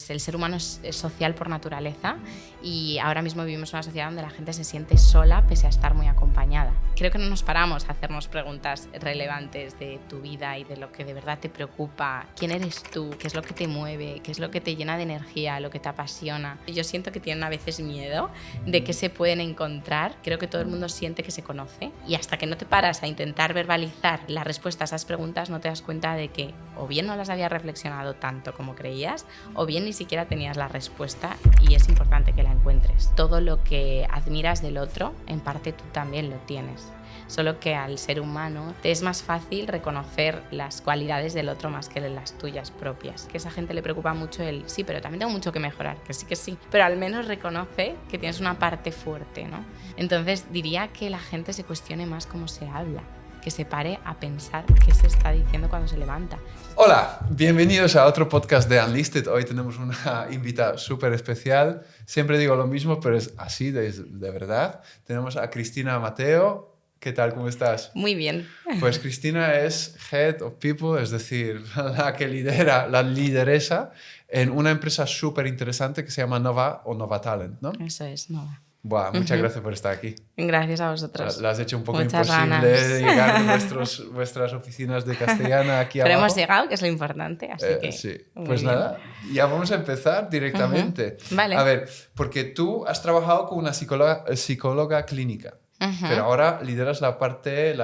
pues el ser humano es social por naturaleza y ahora mismo vivimos en una sociedad donde la gente se siente sola pese a estar muy acompañada. Creo que no nos paramos a hacernos preguntas relevantes de tu vida y de lo que de verdad te preocupa. ¿Quién eres tú? ¿Qué es lo que te mueve? ¿Qué es lo que te llena de energía? ¿Lo que te apasiona? Yo siento que tienen a veces miedo de qué se pueden encontrar. Creo que todo el mundo siente que se conoce y hasta que no te paras a intentar verbalizar la respuesta a esas preguntas no te das cuenta de que o bien no las habías reflexionado tanto como creías o bien ni siquiera tenías la respuesta y es importante que la encuentres. Todo lo que admiras del otro, en parte tú también lo tienes. Solo que al ser humano te es más fácil reconocer las cualidades del otro más que las tuyas propias. Que a esa gente le preocupa mucho el sí, pero también tengo mucho que mejorar, que sí, pero al menos reconoce que tienes una parte fuerte, ¿no? Entonces diría que la gente se cuestione más cómo se habla, que se pare a pensar qué se está diciendo cuando se levanta. Hola, bienvenidos a otro podcast de Unlisted. Hoy tenemos una invitada súper especial. Siempre digo lo mismo, pero es así, de verdad. Tenemos a Cristina Mateo. ¿Qué tal? ¿Cómo estás? Muy bien. Pues Cristina es Head of People, es decir, la que lidera, la lideresa en una empresa súper interesante que se llama Nova o Nova Talent, ¿no? Eso es, Nova. Buah, muchas gracias por estar aquí. Gracias a vosotros. Lo has hecho un poco Muchas imposible ganas. llegar de vuestras oficinas de Castellana aquí Pero abajo. hemos llegado, que es lo importante, así que Sí. muy Pues bien. nada, ya vamos a empezar directamente. Vale. A ver, porque tú has trabajado con una psicóloga clínica, pero ahora lideras la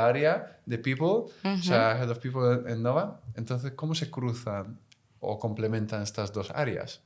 área de People, o sea, Head of People en Nova. Entonces, ¿cómo se cruzan o complementan estas dos áreas?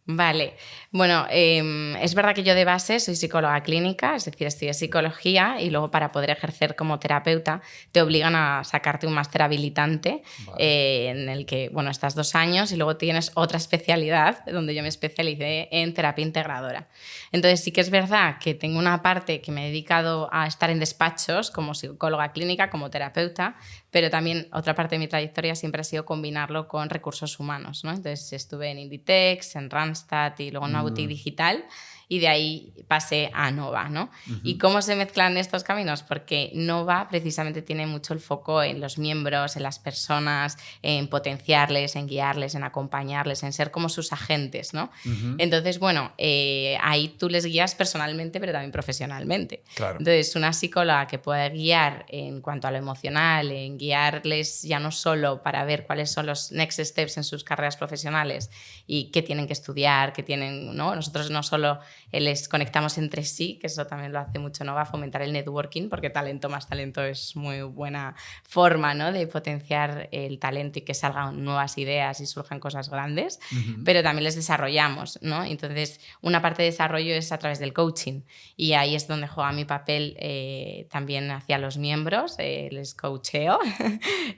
Vale, bueno, es verdad que yo de base soy psicóloga clínica, es decir, estudié psicología y luego para poder ejercer como terapeuta te obligan a sacarte un máster habilitante. Vale. En el que, bueno, estás 2 años y luego tienes otra especialidad donde yo me especialicé en terapia integradora. Entonces sí que es verdad que tengo una parte que me he dedicado a estar en despachos como psicóloga clínica, como terapeuta, pero también otra parte de mi trayectoria siempre ha sido combinarlo con recursos humanos, ¿no? Entonces estuve en Inditex, en Randstad y luego en una boutique digital y de ahí pasé a Nova, ¿no? ¿Y cómo se mezclan estos caminos? Porque Nova precisamente tiene mucho el foco en los miembros, en las personas, en potenciarles, en guiarles, en acompañarles, en ser como sus agentes, ¿no? Entonces, bueno, ahí tú les guías personalmente, pero también profesionalmente. Claro. Entonces, una psicóloga que pueda guiar en cuanto a lo emocional, en guiarles ya no solo para ver cuáles son los next steps en sus carreras profesionales y qué tienen que estudiar, qué tienen, ¿no? Nosotros no solo les conectamos entre sí, que eso también lo hace mucho Nova, fomentar el networking, porque talento más talento es muy buena forma, ¿no?, de potenciar el talento y que salgan nuevas ideas y surjan cosas grandes, pero también les desarrollamos, ¿no? Entonces, una parte de desarrollo es a través del coaching y ahí es donde juega mi papel también hacia los miembros, les coacheo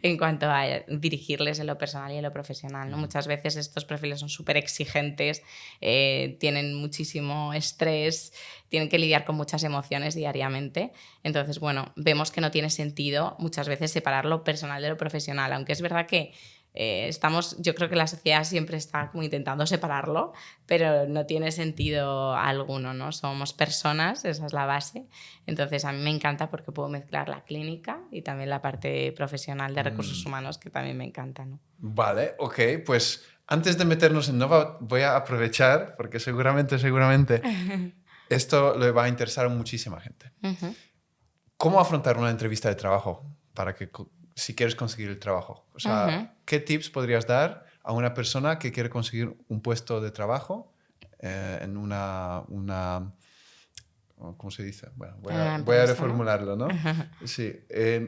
en cuanto a dirigirles en lo personal y en lo profesional, ¿no? Muchas veces estos perfiles son súper exigentes, tienen muchísimo estrés, tienen que lidiar con muchas emociones diariamente. Entonces, bueno, vemos que no tiene sentido muchas veces separar lo personal de lo profesional, aunque es verdad que yo creo que la sociedad siempre está como intentando separarlo, pero no tiene sentido alguno, ¿no? Somos personas, esa es la base. Entonces, a mí me encanta porque puedo mezclar la clínica y también la parte profesional de recursos humanos, que también me encanta, ¿no? Vale, ok, pues antes de meternos en Nova voy a aprovechar, porque seguramente esto le va a interesar a muchísima gente. ¿Cómo afrontar una entrevista de trabajo si quieres conseguir el trabajo? O sea, ¿qué tips podrías dar a una persona que quiere conseguir un puesto de trabajo en una ¿cómo se dice? Bueno, voy a reformularlo, ¿no? Sí.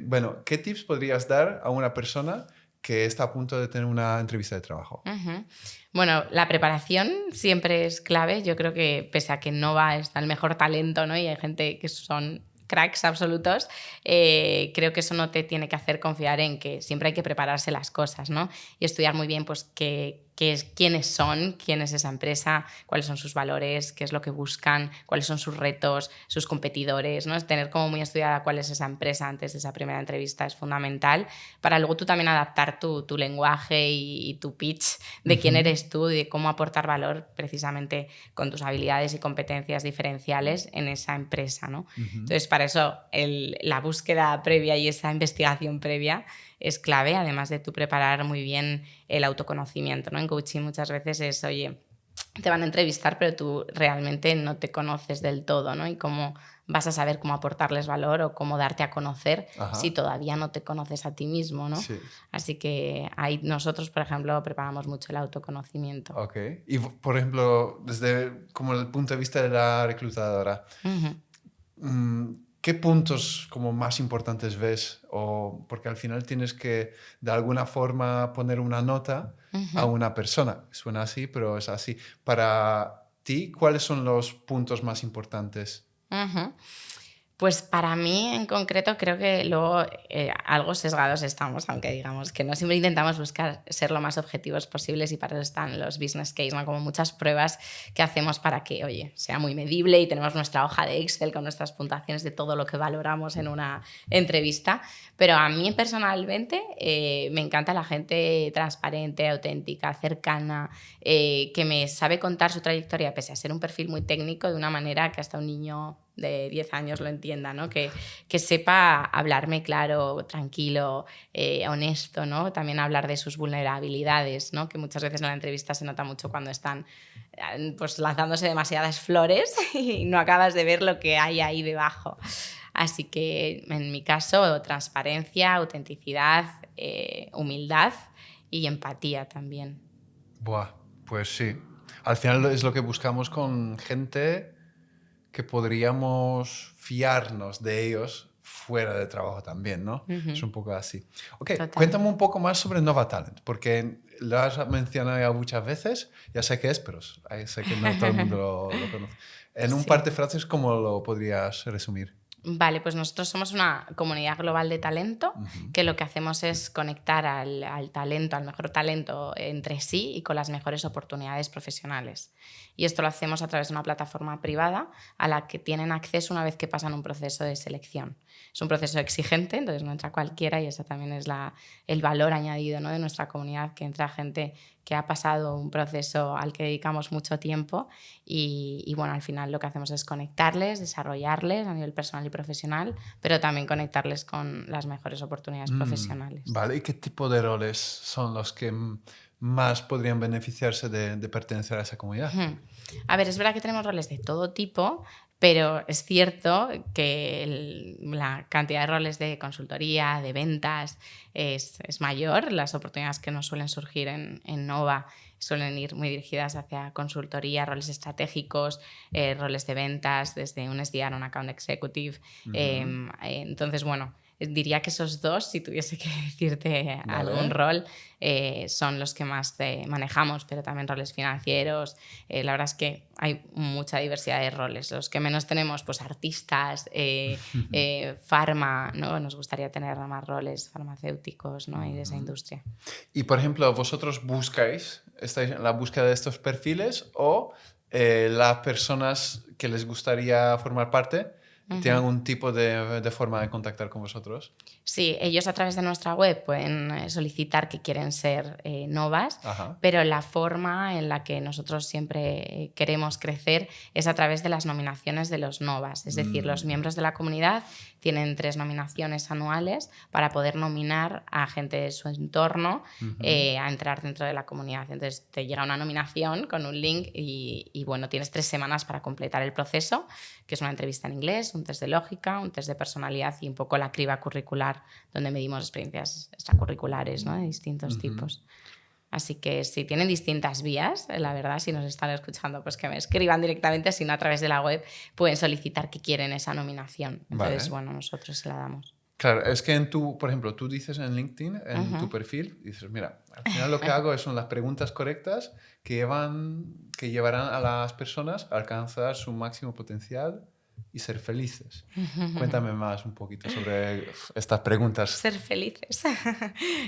Bueno, ¿qué tips podrías dar a una persona que está a punto de tener una entrevista de trabajo? Bueno, la preparación siempre es clave. Yo creo que pese a que Nova está el mejor talento, ¿no?, y hay gente que son cracks absolutos, creo que eso no te tiene que hacer confiar en que siempre hay que prepararse las cosas, ¿no? Y estudiar muy bien pues quiénes son, quién es esa empresa, cuáles son sus valores, qué es lo que buscan, cuáles son sus retos, sus competidores, ¿no? Es tener como muy estudiada cuál es esa empresa antes de esa primera entrevista es fundamental para luego tú también adaptar tu lenguaje y tu pitch de quién eres tú y de cómo aportar valor precisamente con tus habilidades y competencias diferenciales en esa empresa, ¿no? Entonces, para eso la búsqueda previa y esa investigación previa es clave, además de tú preparar muy bien el autoconocimiento, ¿no? En coaching muchas veces es, oye, te van a entrevistar, pero tú realmente no te conoces del todo, ¿no? Y cómo vas a saber cómo aportarles valor o cómo darte a conocer si todavía no te conoces a ti mismo, ¿no? Sí. Así que ahí nosotros, por ejemplo, preparamos mucho el autoconocimiento. Ok. Y, por ejemplo, desde como el punto de vista de la reclutadora, ¿qué puntos como más importantes ves? Porque al final tienes que, de alguna forma, poner una nota a una persona. Suena así, pero es así. Para ti, ¿cuáles son los puntos más importantes? Pues para mí en concreto creo que luego algo sesgados estamos, aunque digamos que no siempre intentamos buscar ser lo más objetivos posibles y para eso están los business case, ¿no? Como muchas pruebas que hacemos para que, oye, sea muy medible y tenemos nuestra hoja de Excel con nuestras puntuaciones de todo lo que valoramos en una entrevista. Pero a mí personalmente me encanta la gente transparente, auténtica, cercana, que me sabe contar su trayectoria pese a ser un perfil muy técnico de una manera que hasta un niño de 10 años lo entienda, ¿no? Que sepa hablarme claro, tranquilo, honesto, ¿no? También hablar de sus vulnerabilidades, ¿no? Que muchas veces en la entrevista se nota mucho cuando están pues, lanzándose demasiadas flores y no acabas de ver lo que hay ahí debajo. Así que en mi caso, transparencia, autenticidad, humildad y empatía también. Buah, pues sí. Al final es lo que buscamos con gente que podríamos fiarnos de ellos fuera de trabajo también, ¿no? Es un poco así. Ok, Total. cuéntame un poco más sobre Nova Talent, porque lo has mencionado ya muchas veces, ya sé qué es, pero sé que no todo el mundo lo conoce. En un par de frases, ¿cómo lo podrías resumir? Vale, pues nosotros somos una comunidad global de talento que lo que hacemos es conectar al talento, al mejor talento entre sí y con las mejores oportunidades profesionales. Y esto lo hacemos a través de una plataforma privada a la que tienen acceso una vez que pasan un proceso de selección. Es un proceso exigente, entonces no entra cualquiera y ese también es el valor añadido, ¿no? De nuestra comunidad, que entra gente que ha pasado un proceso al que dedicamos mucho tiempo y bueno, al final lo que hacemos es conectarles, desarrollarles a nivel personal y profesional, pero también conectarles con las mejores oportunidades profesionales. Vale, ¿y qué tipo de roles son los que más podrían beneficiarse de pertenecer a esa comunidad? A ver, es verdad que tenemos roles de todo tipo, pero es cierto que la cantidad de roles de consultoría, de ventas, es mayor. Las oportunidades que nos suelen surgir en Nova suelen ir muy dirigidas hacia consultoría, roles estratégicos, roles de ventas, desde un SDR a un account executive. Entonces, bueno, diría que esos dos, si tuviese que decirte algún rol, son los que más manejamos, pero también roles financieros. La verdad es que hay mucha diversidad de roles. Los que menos tenemos, pues artistas, farma, ¿no? Nos gustaría tener más roles farmacéuticos, ¿no? Y de esa industria. Y, por ejemplo, ¿vosotros estáis en la búsqueda de estos perfiles o las personas que les gustaría formar parte tienen algún tipo de forma de contactar con vosotros? Sí, ellos a través de nuestra web pueden solicitar que quieren ser novas, pero la forma en la que nosotros siempre queremos crecer es a través de las nominaciones de los novas. Es decir, los miembros de la comunidad tienen 3 nominaciones anuales para poder nominar a gente de su entorno a entrar dentro de la comunidad. Entonces te llega una nominación con un link y bueno, tienes 3 semanas para completar el proceso, que es una entrevista en inglés, un test de lógica, un test de personalidad y un poco la criba curricular, donde medimos experiencias extracurriculares, ¿no? De distintos tipos. Así que sí, tienen distintas vías, la verdad, si nos están escuchando, pues que me escriban directamente, si no a través de la web pueden solicitar que quieren esa nominación. Entonces, bueno, nosotros se la damos. Claro, es que por ejemplo, tú dices en LinkedIn, en tu perfil, dices, mira, al final lo que hago son las preguntas correctas que llevarán a las personas a alcanzar su máximo potencial y ser felices. Cuéntame más un poquito sobre estas preguntas. Ser felices.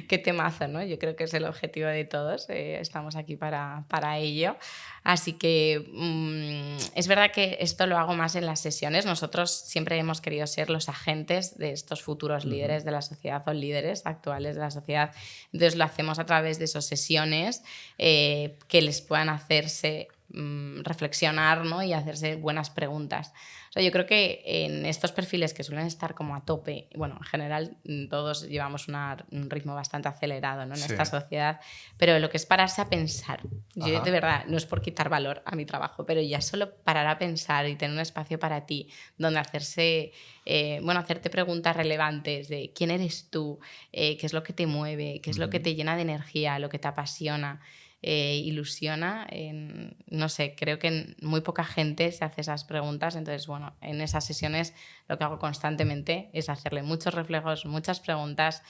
Qué temazo, ¿no? Yo creo que es el objetivo de todos. Estamos aquí para ello. Así que es verdad que esto lo hago más en las sesiones. Nosotros siempre hemos querido ser los agentes de estos futuros líderes de la sociedad o líderes actuales de la sociedad. Entonces lo hacemos a través de esas sesiones que les puedan hacerse reflexionar, ¿no? Y hacerse buenas preguntas. O sea, yo creo que en estos perfiles que suelen estar como a tope, bueno, en general todos llevamos un ritmo bastante acelerado, ¿no? En esta sociedad, pero lo que es pararse a pensar, yo de verdad, no es por quitar valor a mi trabajo, pero ya solo parar a pensar y tener un espacio para ti donde hacerte preguntas relevantes de quién eres tú, qué es lo que te mueve, qué es lo que te llena de energía, lo que te apasiona, ilusiona. No sé, creo que muy poca gente se hace esas preguntas. Entonces, bueno, en esas sesiones lo que hago constantemente es hacerle muchos reflejos, muchas preguntas,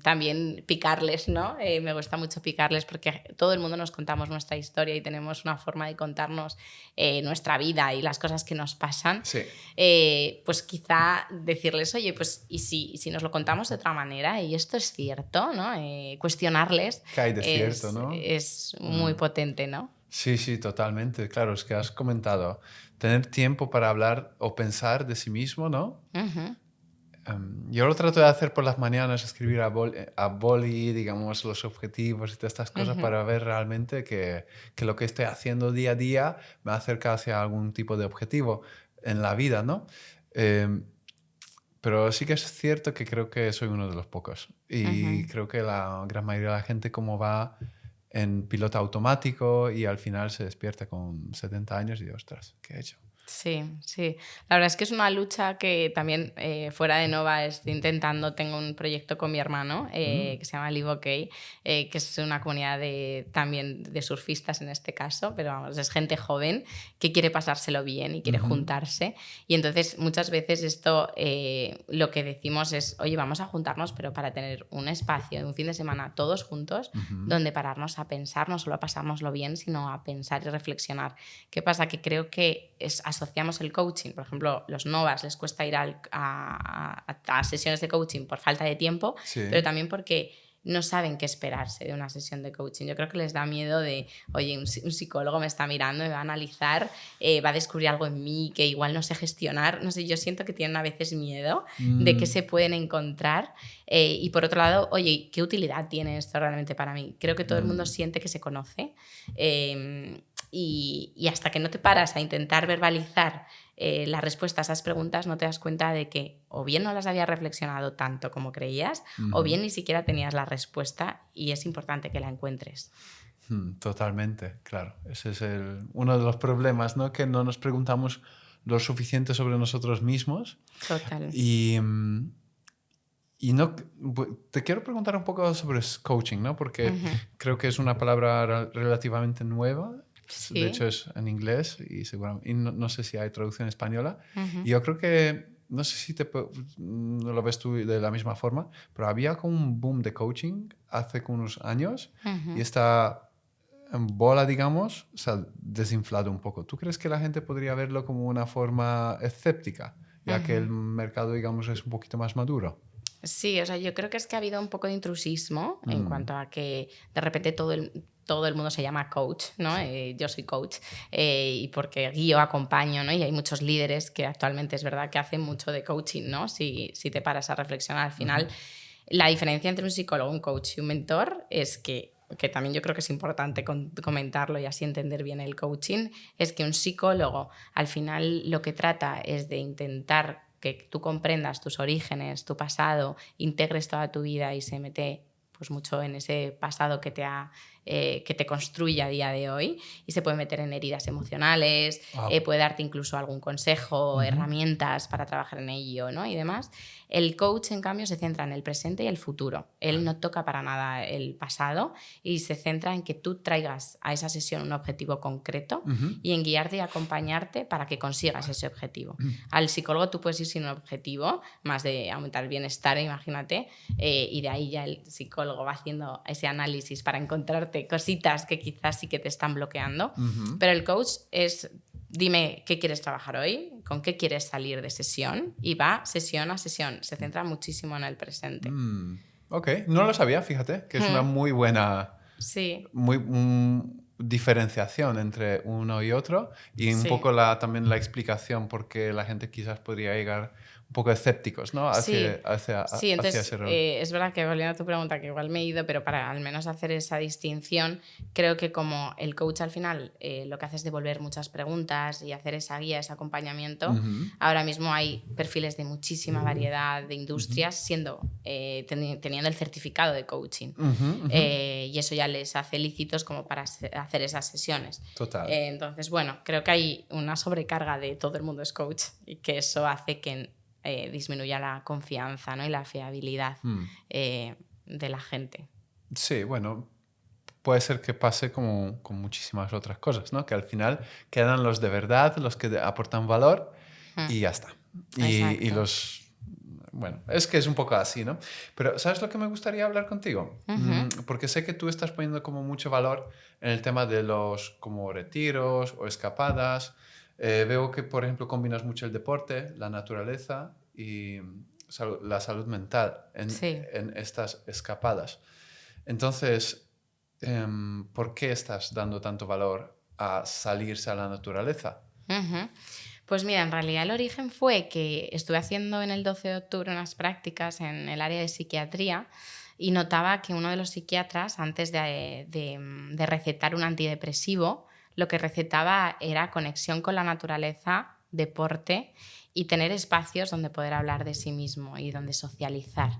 también picarles, ¿no? Me gusta mucho picarles porque todo el mundo nos contamos nuestra historia y tenemos una forma de contarnos nuestra vida y las cosas que nos pasan. Sí. Pues quizá decirles, oye, pues y si nos lo contamos de otra manera y esto es cierto, ¿no? Cuestionarles Que hay de cierto, ¿no? es muy potente, ¿no? Sí, sí, totalmente. Claro, es que has comentado tener tiempo para hablar o pensar de sí mismo, ¿no? Yo lo trato de hacer por las mañanas, escribir a boli, digamos, los objetivos y todas estas cosas para ver realmente que lo que estoy haciendo día a día me acerca hacia algún tipo de objetivo en la vida, ¿no? Pero sí que es cierto que creo que soy uno de los pocos. Y creo que la gran mayoría de la gente como va en piloto automático y al final se despierta con 70 años y ostras, ¿qué he hecho? Sí, sí. La verdad es que es una lucha que también fuera de Nova estoy intentando. Tengo un proyecto con mi hermano que se llama Live OK, que es una comunidad también de surfistas en este caso, pero vamos, es gente joven que quiere pasárselo bien y quiere juntarse. Y entonces muchas veces esto lo que decimos es, oye, vamos a juntarnos, pero para tener un espacio, un fin de semana todos juntos, donde pararnos a pensar, no solo a pasárnoslo bien, sino a pensar y reflexionar. ¿Qué pasa? Que creo que asociamos el coaching, por ejemplo, los novas les cuesta ir a sesiones de coaching por falta de tiempo, pero también porque no saben qué esperarse de una sesión de coaching. Yo creo que les da miedo de, oye, un psicólogo me está mirando, me va a analizar, va a descubrir algo en mí que igual no sé gestionar. No sé, yo siento que tienen a veces miedo de qué se pueden encontrar. Y por otro lado, oye, ¿qué utilidad tiene esto realmente para mí? Creo que todo el mundo siente que se conoce. Y hasta que no te paras a intentar verbalizar la respuesta a esas preguntas, no te das cuenta de que o bien no las habías reflexionado tanto como creías, o bien ni siquiera tenías la respuesta y es importante que la encuentres. Totalmente, claro. Ese es uno de los problemas, ¿no? Que no nos preguntamos lo suficiente sobre nosotros mismos. Total. Y no, te quiero preguntar un poco sobre coaching, ¿no? Porque creo que es una palabra relativamente nueva. Sí. De hecho, es en inglés y seguramente no sé si hay traducción española. Y yo creo que, no sé si no lo ves tú de la misma forma, pero había como un boom de coaching hace unos años y esta bola, digamos, se ha desinflado un poco. ¿Tú crees que la gente podría verlo como una forma escéptica, ya que el mercado, digamos, es un poquito más maduro? Sí, o sea, yo creo que es que ha habido un poco de intrusismo en cuanto a que de repente todo el mundo se llama coach, ¿no? Yo soy coach y porque guío, acompaño, ¿no? Y hay muchos líderes que actualmente es verdad que hacen mucho de coaching, ¿no? Si te paras a reflexionar, al final la diferencia entre un psicólogo, un coach y un mentor es que también yo creo que es importante comentarlo y así entender bien el coaching, es que un psicólogo al final lo que trata es de intentar que tú comprendas tus orígenes, tu pasado, integres toda tu vida y se mete pues mucho en ese pasado que te construye a día de hoy y se puede meter en heridas emocionales, puede darte incluso algún consejo, herramientas para trabajar en ello, ¿no? Y demás. El coach, en cambio, se centra en el presente y el futuro. Él no toca para nada el pasado y se centra en que tú traigas a esa sesión un objetivo concreto y en guiarte y acompañarte para que consigas ese objetivo. Al psicólogo tú puedes ir sin un objetivo, más de aumentar el bienestar, imagínate, y de ahí ya el psicólogo va haciendo ese análisis para encontrarte cositas que quizás sí que te están bloqueando. Pero el coach es, dime qué quieres trabajar hoy, con qué quieres salir de sesión y va sesión a sesión. Se centra muchísimo en el presente. Ok, no lo sabía, fíjate, que es una muy buena diferenciación entre uno y otro y un poco también la explicación por qué la gente quizás podría llegar un poco escépticos, ¿no? Sí, entonces ese rol. Es verdad que volviendo a tu pregunta, que igual me he ido, pero para al menos hacer esa distinción, creo que como el coach al final lo que hace es devolver muchas preguntas y hacer esa guía, ese acompañamiento, ahora mismo hay perfiles de muchísima variedad de industrias teniendo el certificado de coaching. Y eso ya les hace lícitos como para hacer esas sesiones. Total. Entonces, bueno, creo que hay una sobrecarga de todo el mundo es coach y que eso hace que disminuya la confianza, ¿no? Y la fiabilidad de la gente. Sí, bueno, puede ser que pase como con muchísimas otras cosas, ¿no? Que al final quedan los de verdad, los que aportan valor y ya está. Y los... Bueno, es que es un poco así, ¿no? Pero ¿sabes lo que me gustaría hablar contigo? Porque sé que tú estás poniendo como mucho valor en el tema de los como retiros o escapadas. Veo que, por ejemplo, combinas mucho el deporte, la naturaleza y la salud mental en estas escapadas. Entonces, ¿por qué estás dando tanto valor a salirse a la naturaleza? Pues mira, en realidad el origen fue que estuve haciendo en el 12 de octubre unas prácticas en el área de psiquiatría y notaba que uno de los psiquiatras, antes de recetar un antidepresivo, lo que recetaba era conexión con la naturaleza, deporte y tener espacios donde poder hablar de sí mismo y donde socializar,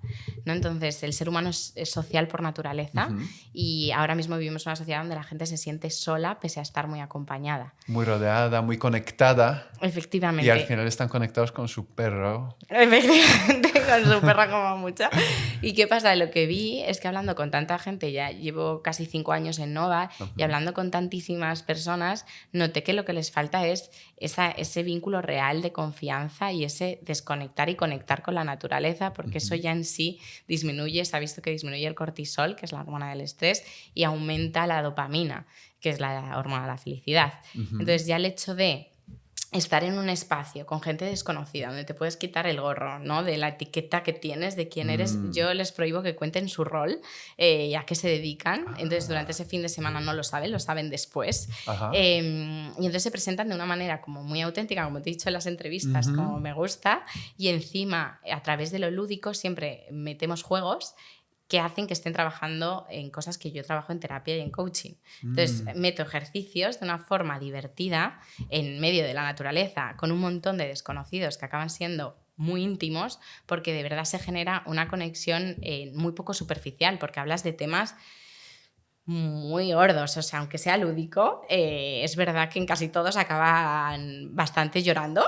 ¿no? Entonces, el ser humano es social por naturaleza y ahora mismo vivimos en una sociedad donde la gente se siente sola pese a estar muy acompañada. Muy rodeada, muy conectada. Efectivamente. Y al final están conectados con su perro. Efectivamente, con su perra como mucho. ¿Y qué pasa? Lo que vi es que hablando con tanta gente, ya llevo casi 5 años en Nova, y hablando con tantísimas personas, noté que lo que les falta es ese vínculo real de confianza y ese desconectar y conectar con la naturaleza, porque eso ya en sí disminuye, se ha visto que disminuye el cortisol, que es la hormona del estrés, y aumenta la dopamina, que es la hormona de la felicidad. Entonces ya el hecho de estar en un espacio con gente desconocida, donde te puedes quitar el gorro, ¿no? De la etiqueta que tienes, de quién eres. Yo les prohíbo que cuenten su rol, y a qué se dedican. Entonces, durante ese fin de semana no lo saben después. Y entonces se presentan de una manera como muy auténtica, como te he dicho en las entrevistas, como me gusta. Y encima, a través de lo lúdico, siempre metemos juegos que hacen que estén trabajando en cosas que yo trabajo en terapia y en coaching. Entonces, meto ejercicios de una forma divertida en medio de la naturaleza, con un montón de desconocidos que acaban siendo muy íntimos, porque de verdad se genera una conexión muy poco superficial, porque hablas de temas muy gordos, o sea, aunque sea lúdico, es verdad que en casi todos acaban bastante llorando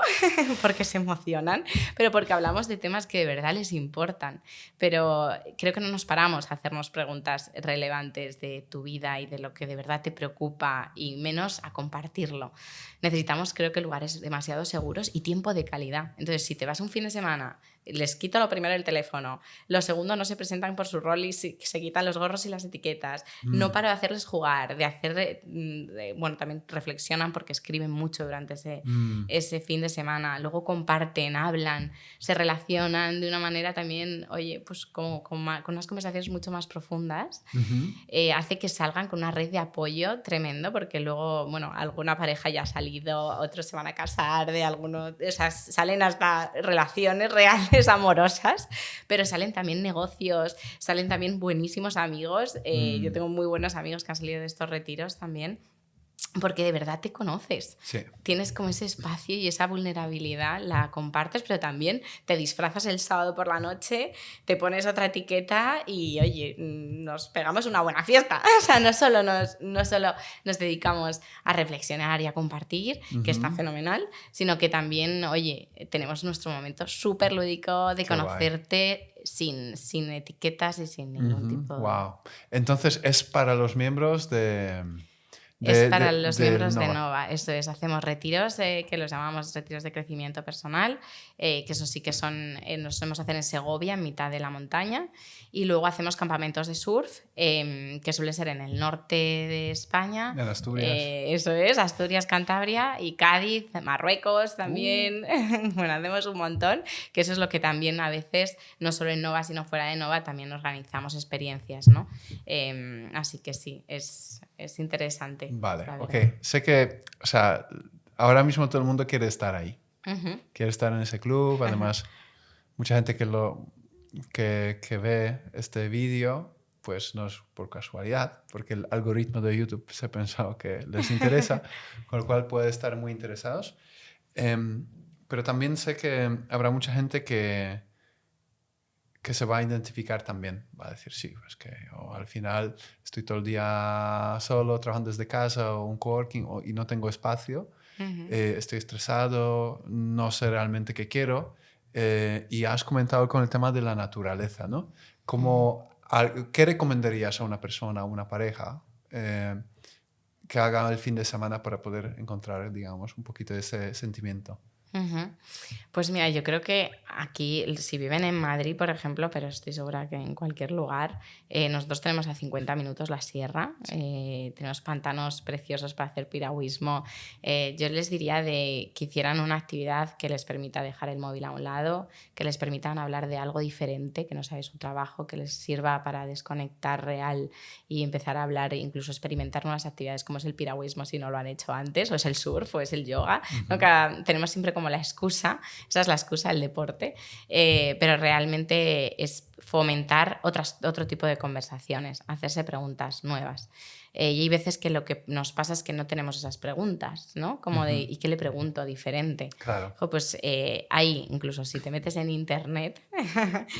porque se emocionan, pero porque hablamos de temas que de verdad les importan. Pero creo que no nos paramos a hacernos preguntas relevantes de tu vida y de lo que de verdad te preocupa, y menos a compartirlo. Necesitamos, creo que, lugares demasiado seguros y tiempo de calidad. Entonces, si te vas un fin de semana, les quito lo primero el teléfono, lo segundo no se presentan por su rol y se quitan los gorros y las etiquetas, no paro de hacerles jugar, bueno, también reflexionan porque escriben mucho durante ese fin de semana, luego comparten, hablan, se relacionan de una manera también, oye, pues con unas conversaciones mucho más profundas, hace que salgan con una red de apoyo tremendo, porque luego, bueno, alguna pareja ya ha salido, otros se van a casar, o sea, salen hasta relaciones reales amorosas, pero salen también negocios, salen también buenísimos amigos. Yo tengo muy buenos amigos que han salido de estos retiros también, porque de verdad te conoces. Sí. Tienes como ese espacio y esa vulnerabilidad, la compartes, pero también te disfrazas el sábado por la noche, te pones otra etiqueta y, oye, nos pegamos una buena fiesta. O sea, no solo nos dedicamos a reflexionar y a compartir, que está fenomenal, sino que también, oye, tenemos nuestro momento súper lúdico de conocerte sin etiquetas y sin ningún tipo de... Wow. Entonces, es para los miembros Es para los miembros de Nova, eso es. Hacemos retiros que los llamamos retiros de crecimiento personal, que eso sí que nos solemos hacer en Segovia, en mitad de la montaña, y luego hacemos campamentos de surf, que suele ser en el norte de España. En Asturias. Eso es, Asturias, Cantabria y Cádiz, Marruecos también. Bueno, hacemos un montón, que eso es lo que también a veces, no solo en Nova, sino fuera de Nova, también organizamos experiencias, ¿no? Así que sí, es interesante. Vale, ok. Sé que, o sea, ahora mismo todo el mundo quiere estar ahí. Quiere estar en ese club, además mucha gente que ve este vídeo, pues no es por casualidad, porque el algoritmo de YouTube se ha pensado que les interesa, con lo cual puede estar muy interesados. Pero también sé que habrá mucha gente que se va a identificar también. Va a decir, sí, pues que yo al final estoy todo el día solo, trabajando desde casa o un coworking y no tengo espacio. Estoy estresado, no sé realmente qué quiero. Y has comentado con el tema de la naturaleza, ¿no? ¿Qué recomendarías a una persona, a una pareja, que haga el fin de semana para poder encontrar, digamos, un poquito de ese sentimiento? Pues mira, yo creo que aquí, si viven en Madrid, por ejemplo, pero estoy segura que en cualquier lugar, nosotros tenemos a 50 minutos la sierra, tenemos pantanos preciosos para hacer piragüismo. Yo les diría que hicieran una actividad que les permita dejar el móvil a un lado, que les permitan hablar de algo diferente, que no sea su trabajo, que les sirva para desconectar real y empezar a hablar e incluso experimentar nuevas actividades como es el piragüismo si no lo han hecho antes, o es el surf, o es el yoga. ¿No? Tenemos siempre como la excusa, esa es la excusa del deporte, pero realmente es fomentar otro tipo de conversaciones, hacerse preguntas nuevas. Y hay veces que lo que nos pasa es que no tenemos esas preguntas, ¿no? Como de, ¿y qué le pregunto diferente? Claro. Pues ahí, incluso si te metes en internet,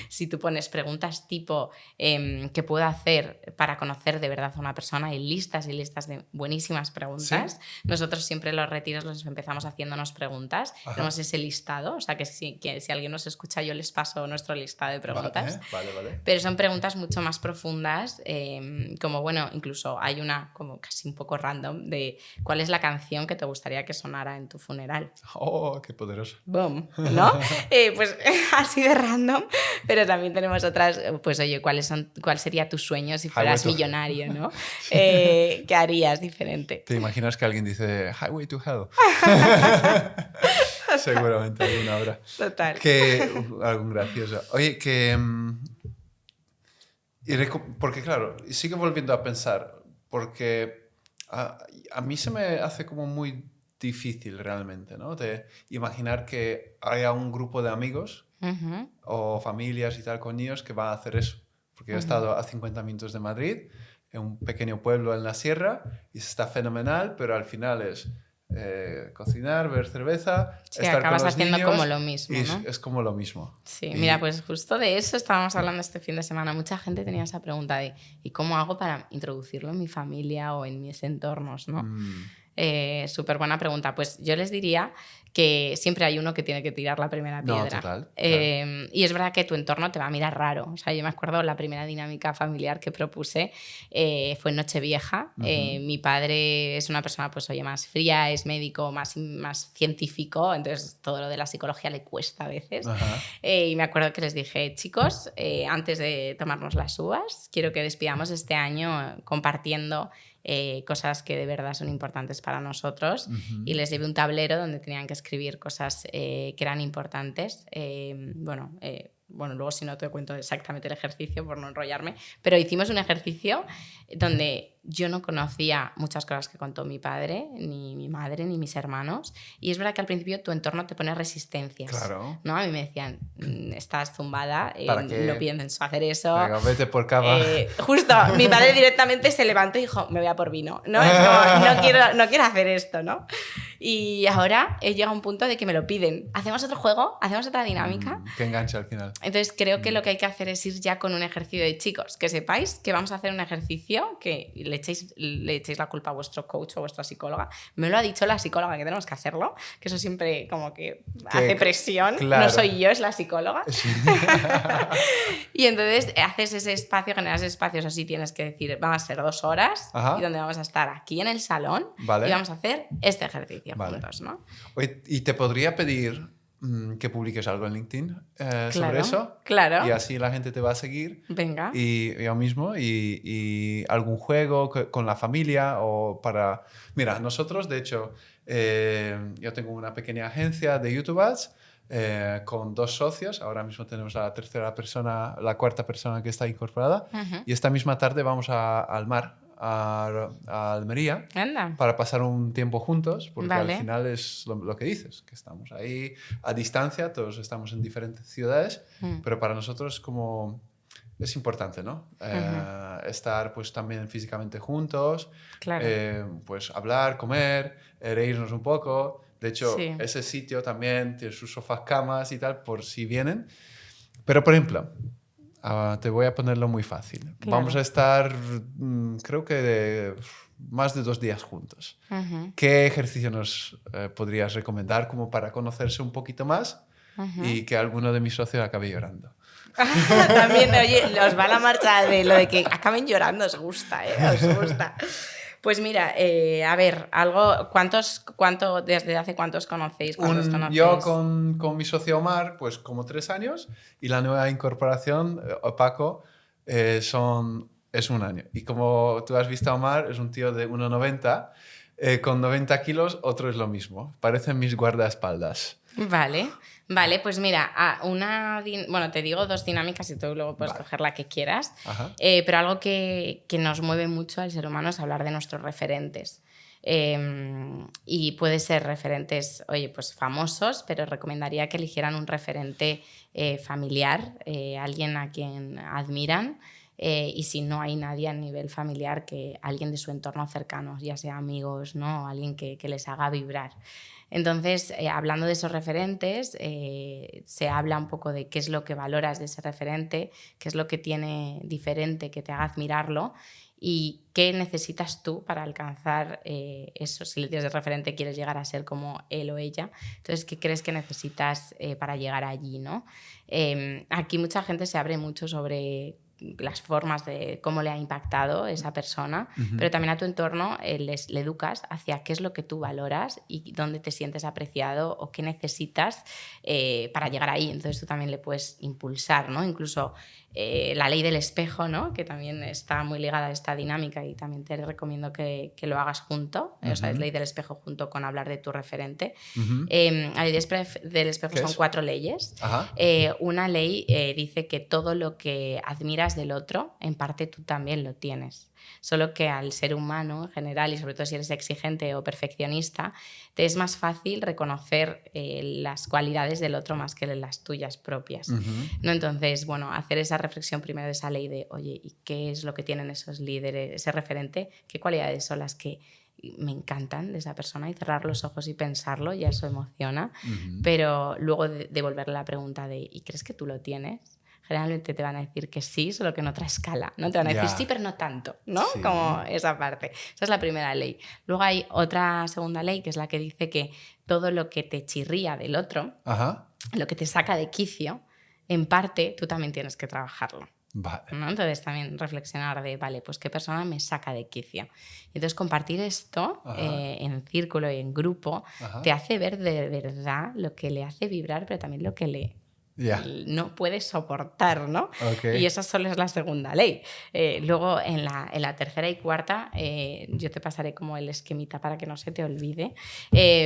si tú pones preguntas tipo ¿qué puedo hacer para conocer de verdad a una persona? Hay listas y listas de buenísimas preguntas. ¿Sí? Nosotros siempre en los retiros los empezamos haciéndonos preguntas. Ajá. Tenemos ese listado, o sea que si alguien nos escucha yo les paso nuestro listado de preguntas. Vale. Pero son preguntas mucho más profundas, como bueno, incluso hay una como casi un poco random de ¿cuál es la canción que te gustaría que sonara en tu funeral? ¡Oh, qué poderoso! ¡Boom! ¿No? Pues así de random, pero también tenemos otras, pues oye, ¿cuál sería tu sueño si fueras millonario, ¿no? ¿Qué harías diferente? ¿Te imaginas que alguien dice Highway to Hell? Seguramente alguna habrá. Total. Algún gracioso. Oye, porque claro, sigo volviendo a pensar, porque a mí se me hace como muy difícil realmente, ¿no? De imaginar que haya un grupo de amigos o familias y tal con niños que van a hacer eso. Porque yo he estado a 50 minutos de Madrid, en un pequeño pueblo en la sierra, y está fenomenal, pero al final es cocinar, beber cerveza, sí, estar acabas con los haciendo niños, como lo mismo, ¿no? Es como lo mismo. Sí, mira, pues justo de eso estábamos hablando este fin de semana. Mucha gente tenía esa pregunta de ¿y cómo hago para introducirlo en mi familia o en mis entornos, ¿no? Súper buena pregunta. Pues yo les diría que siempre hay uno que tiene que tirar la primera piedra. No, total. Y es verdad que tu entorno te va a mirar raro. O sea, yo me acuerdo la primera dinámica familiar que propuse fue en Nochevieja. Mi padre es una persona, pues oye, más fría, es médico, más científico, entonces todo lo de la psicología le cuesta a veces. Y me acuerdo que les dije, chicos, antes de tomarnos las uvas, quiero que despidamos este año compartiendo cosas que de verdad son importantes para nosotros, y les llevé un tablero donde tenían que escribir cosas que eran importantes. Bueno, luego si no te cuento exactamente el ejercicio por no enrollarme, pero hicimos un ejercicio donde yo no conocía muchas cosas que contó mi padre, ni mi madre, ni mis hermanos, y es verdad que al principio tu entorno te pone resistencias. Claro. ¿No? A mí me decían, estás zumbada, no pienses hacer eso. Venga, vete por cava. Justo, mi padre directamente se levantó y dijo, me voy a por vino, ¿no? Es como, no quiero hacer esto, ¿no? Y ahora he llegado a un punto de que me lo piden. ¿Hacemos otro juego? ¿Hacemos otra dinámica? Que enganche al final. Entonces creo que lo que hay que hacer es ir ya con un ejercicio de chicos, que sepáis que vamos a hacer un ejercicio que le echéis la culpa a vuestro coach o a vuestra psicóloga. Me lo ha dicho la psicóloga que tenemos que hacerlo, que eso siempre como que hace presión. Claro. No soy yo, es la psicóloga. Sí. Y entonces haces ese espacio, generas espacios así, tienes que decir, van a ser 2 horas. Ajá. Y donde vamos a estar aquí en el salón, vale, y vamos a hacer este ejercicio, vale, juntos, ¿no? Oye, ¿y te podría pedir que publiques algo en LinkedIn sobre eso? Claro. Y así la gente te va a seguir. Venga. Y yo mismo. Y algún juego con la familia o para... Mira, nosotros, de hecho, yo tengo una pequeña agencia de YouTube Ads con 2 socios. Ahora mismo tenemos la cuarta persona que está incorporada. Y esta misma tarde vamos al mar a Almería Anda. para pasar un tiempo juntos, porque Vale. al final es lo que dices, que estamos ahí a distancia, todos estamos en diferentes ciudades, pero para nosotros como es importante, ¿no? Estar pues también físicamente juntos, Claro. pues hablar, comer, reírnos un poco. De hecho, Sí. ese sitio también tiene sus sofás, camas y tal, por si vienen. Pero, por ejemplo, te voy a ponerlo muy fácil. Claro. Vamos a estar, creo que más de 2 días juntos. ¿Qué ejercicio nos podrías recomendar como para conocerse un poquito más y que alguno de mis socios acabe llorando? También, oye, os va la marcha de lo de que acaben llorando, os gusta, ¿eh? Os gusta. Pues mira, a ver, ¿desde hace cuántos conocéis? ¿Cuántos Yo conocéis? con mi socio Omar, pues como 3 años, y la nueva incorporación, Paco, es 1 año. Y como tú has visto a Omar, es un tío de 1,90, con 90 kilos, otro es lo mismo. Parecen mis guardaespaldas. Vale, pues mira, bueno, te digo 2 dinámicas y tú luego puedes coger la que quieras, pero algo que nos mueve mucho al ser humano es hablar de nuestros referentes. Y puede ser referentes, oye, pues famosos, pero recomendaría que eligieran un referente familiar, alguien a quien admiran. Y si no hay nadie a nivel familiar, que alguien de su entorno cercano, ya sea amigos, ¿no? Alguien que les haga vibrar. Entonces, hablando de esos referentes, se habla un poco de qué es lo que valoras de ese referente, qué es lo que tiene diferente que te haga admirarlo y qué necesitas tú para alcanzar eso. Si le tienes de referente, quieres llegar a ser como él o ella. Entonces, ¿qué crees que necesitas para llegar allí, ¿no? Aquí mucha gente se abre mucho sobre las formas de cómo le ha impactado esa persona, pero también a tu entorno le educas hacia qué es lo que tú valoras y dónde te sientes apreciado o qué necesitas para llegar ahí. Entonces tú también le puedes impulsar, ¿no? Incluso la ley del espejo, ¿no? Que también está muy ligada a esta dinámica y también te recomiendo que lo hagas junto. O sea, es ley del espejo junto con hablar de tu referente. La ley del espejo son 4 leyes. Una ley dice que todo lo que admiras del otro, en parte tú también lo tienes. Solo que al ser humano en general, y sobre todo si eres exigente o perfeccionista, te es más fácil reconocer las cualidades del otro más que las tuyas propias. ¿No? Entonces, bueno, hacer esa reflexión primero de esa ley de, oye, ¿y qué es lo que tienen esos líderes, ese referente? ¿Qué cualidades son las que me encantan de esa persona? Y cerrar los ojos y pensarlo, ya eso emociona. Pero luego devolverle la pregunta de, ¿y crees que tú lo tienes? Generalmente te van a decir que sí, solo que en otra escala, ¿no? Te van a decir sí, pero no tanto, ¿no? Sí. Como esa parte. Esa es la primera ley. Luego hay otra segunda ley, que es la que dice que todo lo que te chirría del otro, lo que te saca de quicio, en parte tú también tienes que trabajarlo. Vale. ¿No? Entonces también reflexionar de, vale, pues qué persona me saca de quicio. Y entonces compartir esto en círculo y en grupo te hace ver de verdad lo que le hace vibrar, pero también lo que le no puede soportar, ¿no? Y esa solo es la segunda ley. Luego en la tercera y cuarta yo te pasaré como el esquemita para que no se te olvide,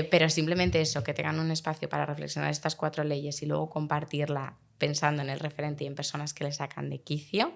pero simplemente eso, que tengan un espacio para reflexionar estas 4 leyes y luego compartirla pensando en el referente y en personas que le sacan de quicio.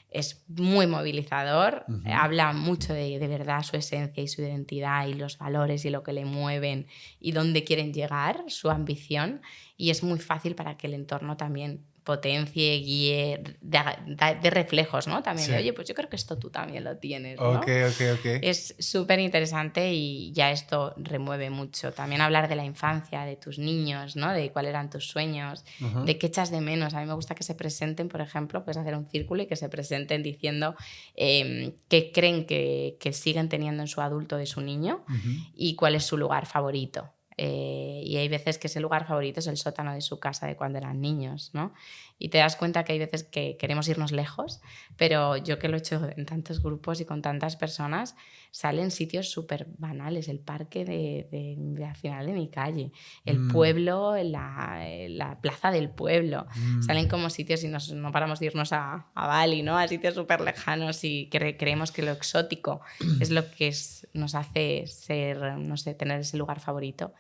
Es muy movilizador, habla mucho de verdad su esencia y su identidad y los valores y lo que le mueven y dónde quieren llegar, su ambición, y es muy fácil para que el entorno también potencie, guíe, de reflejos, ¿no? También de, oye, pues yo creo que esto tú también lo tienes, ¿no? Es súper interesante y ya esto remueve mucho. También hablar de la infancia, de tus niños, ¿no? De cuáles eran tus sueños, de qué echas de menos. A mí me gusta que se presenten, por ejemplo, puedes hacer un círculo y que se presenten diciendo qué creen que siguen teniendo en su adulto de su niño y cuál es su lugar favorito. Y hay veces que ese lugar favorito es el sótano de su casa de cuando eran niños, ¿no? Y te das cuenta que hay veces que queremos irnos lejos, pero yo que lo he hecho en tantos grupos y con tantas personas, salen sitios súper banales, el parque de al final de mi calle, el pueblo, la plaza del pueblo, salen como sitios y no paramos de irnos a Bali, ¿no? A sitios súper lejanos y creemos que lo exótico es lo que nos hace ser, no sé, tener ese lugar favorito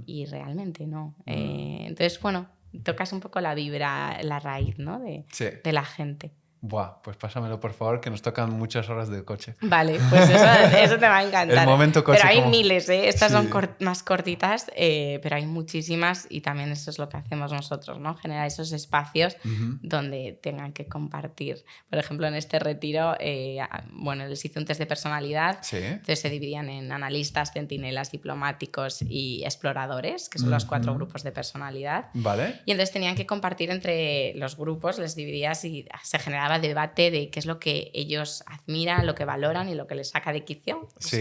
y realmente no. Entonces, bueno, tocas un poco la vibra, la raíz, ¿no? de la gente. Buah, pues pásamelo por favor, que nos tocan muchas horas de coche. Vale, pues eso te va a encantar. El momento coche. Pero hay como... miles, ¿eh? Estas Sí. son más cortitas, pero hay muchísimas y también eso es lo que hacemos nosotros, ¿no? Generar esos espacios donde tengan que compartir. Por ejemplo, en este retiro, les hice un test de personalidad. Sí. Entonces se dividían en analistas, centinelas, diplomáticos y exploradores, que son los 4 grupos de personalidad. Vale. Y entonces tenían que compartir entre los grupos, les dividías y se generaba debate de qué es lo que ellos admiran, lo que valoran y lo que les saca de quicio. Sí,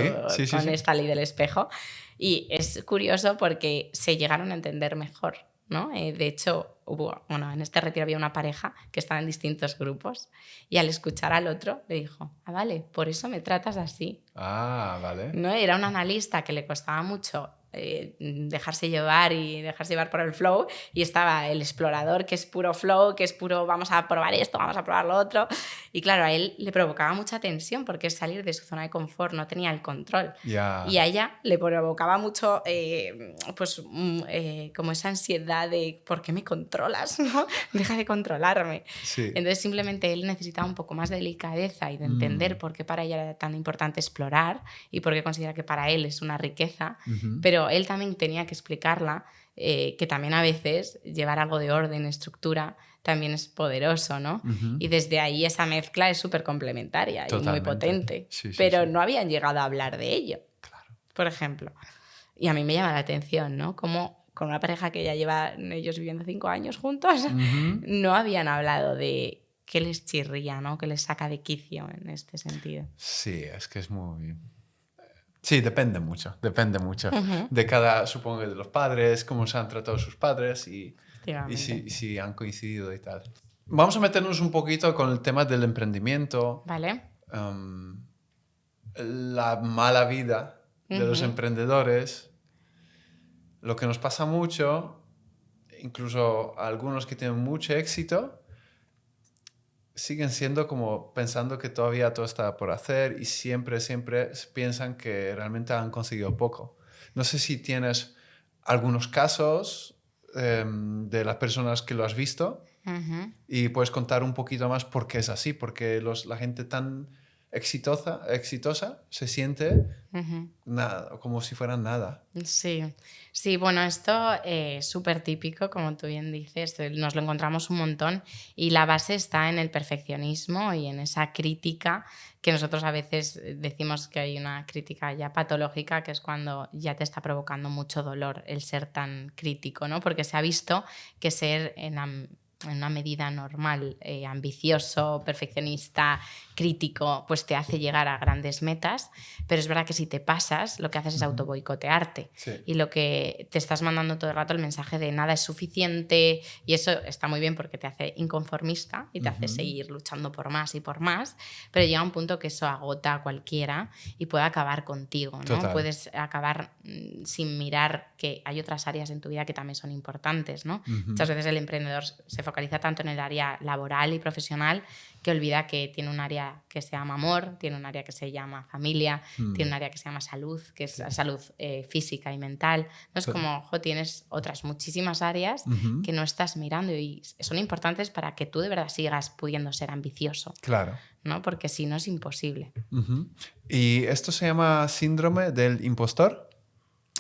con esta ley del espejo. Y es curioso porque se llegaron a entender mejor, ¿no? De hecho, en este retiro había una pareja que estaba en distintos grupos y al escuchar al otro le dijo, vale, por eso me tratas así. Vale. ¿No? Era un analista que le costaba mucho dejarse llevar por el flow, y estaba el explorador, que es puro flow, que es puro vamos a probar esto, vamos a probar lo otro, y claro, a él le provocaba mucha tensión porque es salir de su zona de confort, no tenía el control. Y a ella le provocaba mucho como esa ansiedad de ¿por qué me controlas? ¿No? Deja de controlarme. Sí. Entonces simplemente él necesitaba un poco más de delicadeza y de entender por qué para ella era tan importante explorar y por qué considera que para él es una riqueza, pero él también tenía que explicarla, que también a veces llevar algo de orden, estructura, también es poderoso, ¿no? Y desde ahí esa mezcla es súper complementaria. Totalmente. Y muy potente. Sí, pero no habían llegado a hablar de ello, claro. Por ejemplo. Y a mí me llama la atención, ¿no? Como con una pareja que ya llevan ellos viviendo 5 años juntos, no habían hablado de qué les chirría, ¿no? Qué les saca de quicio en este sentido. Sí, es que es muy... Sí, depende mucho de cada, supongo que de los padres, cómo se han tratado sus padres y si han coincidido y tal. Vamos a meternos un poquito con el tema del emprendimiento. Vale. La mala vida de los emprendedores. Lo que nos pasa mucho, incluso algunos que tienen mucho éxito, siguen siendo como pensando que todavía todo está por hacer y siempre piensan que realmente han conseguido poco. No sé si tienes algunos casos de las personas que lo has visto y puedes contar un poquito más por qué es así, porque la gente tan exitosa se siente nada, como si fueran nada. Sí, bueno, esto es súper típico, como tú bien dices, nos lo encontramos un montón y la base está en el perfeccionismo y en esa crítica que nosotros a veces decimos que hay una crítica ya patológica, que es cuando ya te está provocando mucho dolor el ser tan crítico, ¿no? Porque se ha visto que ser en una medida normal, ambicioso, perfeccionista, crítico, pues te hace llegar a grandes metas, pero es verdad que si te pasas, lo que haces es autoboicotearte. Sí. Y lo que te estás mandando todo el rato el mensaje de nada es suficiente, y eso está muy bien porque te hace inconformista y te hace seguir luchando por más y por más, pero llega un punto que eso agota a cualquiera y puede acabar contigo, ¿no? Total. Puedes acabar sin mirar que hay otras áreas en tu vida que también son importantes, ¿no? Muchas veces el emprendedor se focaliza tanto en el área laboral y profesional que olvida que tiene un área que se llama amor, tiene un área que se llama familia, tiene un área que se llama salud, que es la salud física y mental. No es como, tienes otras muchísimas áreas que no estás mirando y son importantes para que tú de verdad sigas pudiendo ser ambicioso. Claro. ¿No? Porque si no es imposible. ¿Y esto se llama síndrome del impostor?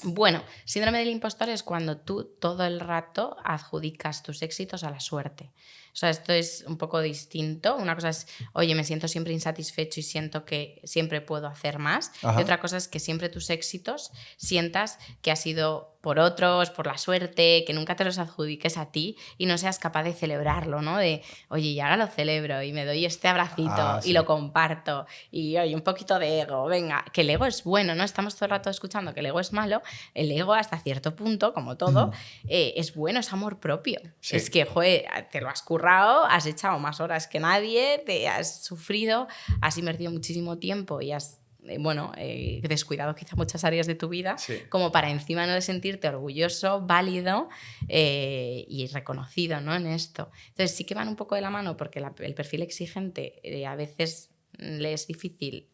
Bueno, síndrome del impostor es cuando tú todo el rato adjudicas tus éxitos a la suerte. O sea, esto es un poco distinto. Una cosa es, oye, me siento siempre insatisfecho y siento que siempre puedo hacer más. Ajá. Y otra cosa es que siempre tus éxitos sientas que ha sido por otros, por la suerte, que nunca te los adjudiques a ti y no seas capaz de celebrarlo, ¿no? De, oye, y ahora lo celebro y me doy este abracito y lo comparto y, oye, un poquito de ego, venga, que el ego es bueno, ¿no? Estamos todo el rato escuchando que el ego es malo. El ego hasta cierto punto, como todo, es bueno, es amor propio. Sí. Es que, joder, te lo has currado, has echado más horas que nadie, te has sufrido, has invertido muchísimo tiempo y has descuidado quizá muchas áreas de tu vida, como para encima no de sentirte orgulloso, válido y reconocido, ¿no? En esto. Entonces sí que van un poco de la mano porque el perfil exigente a veces le es difícil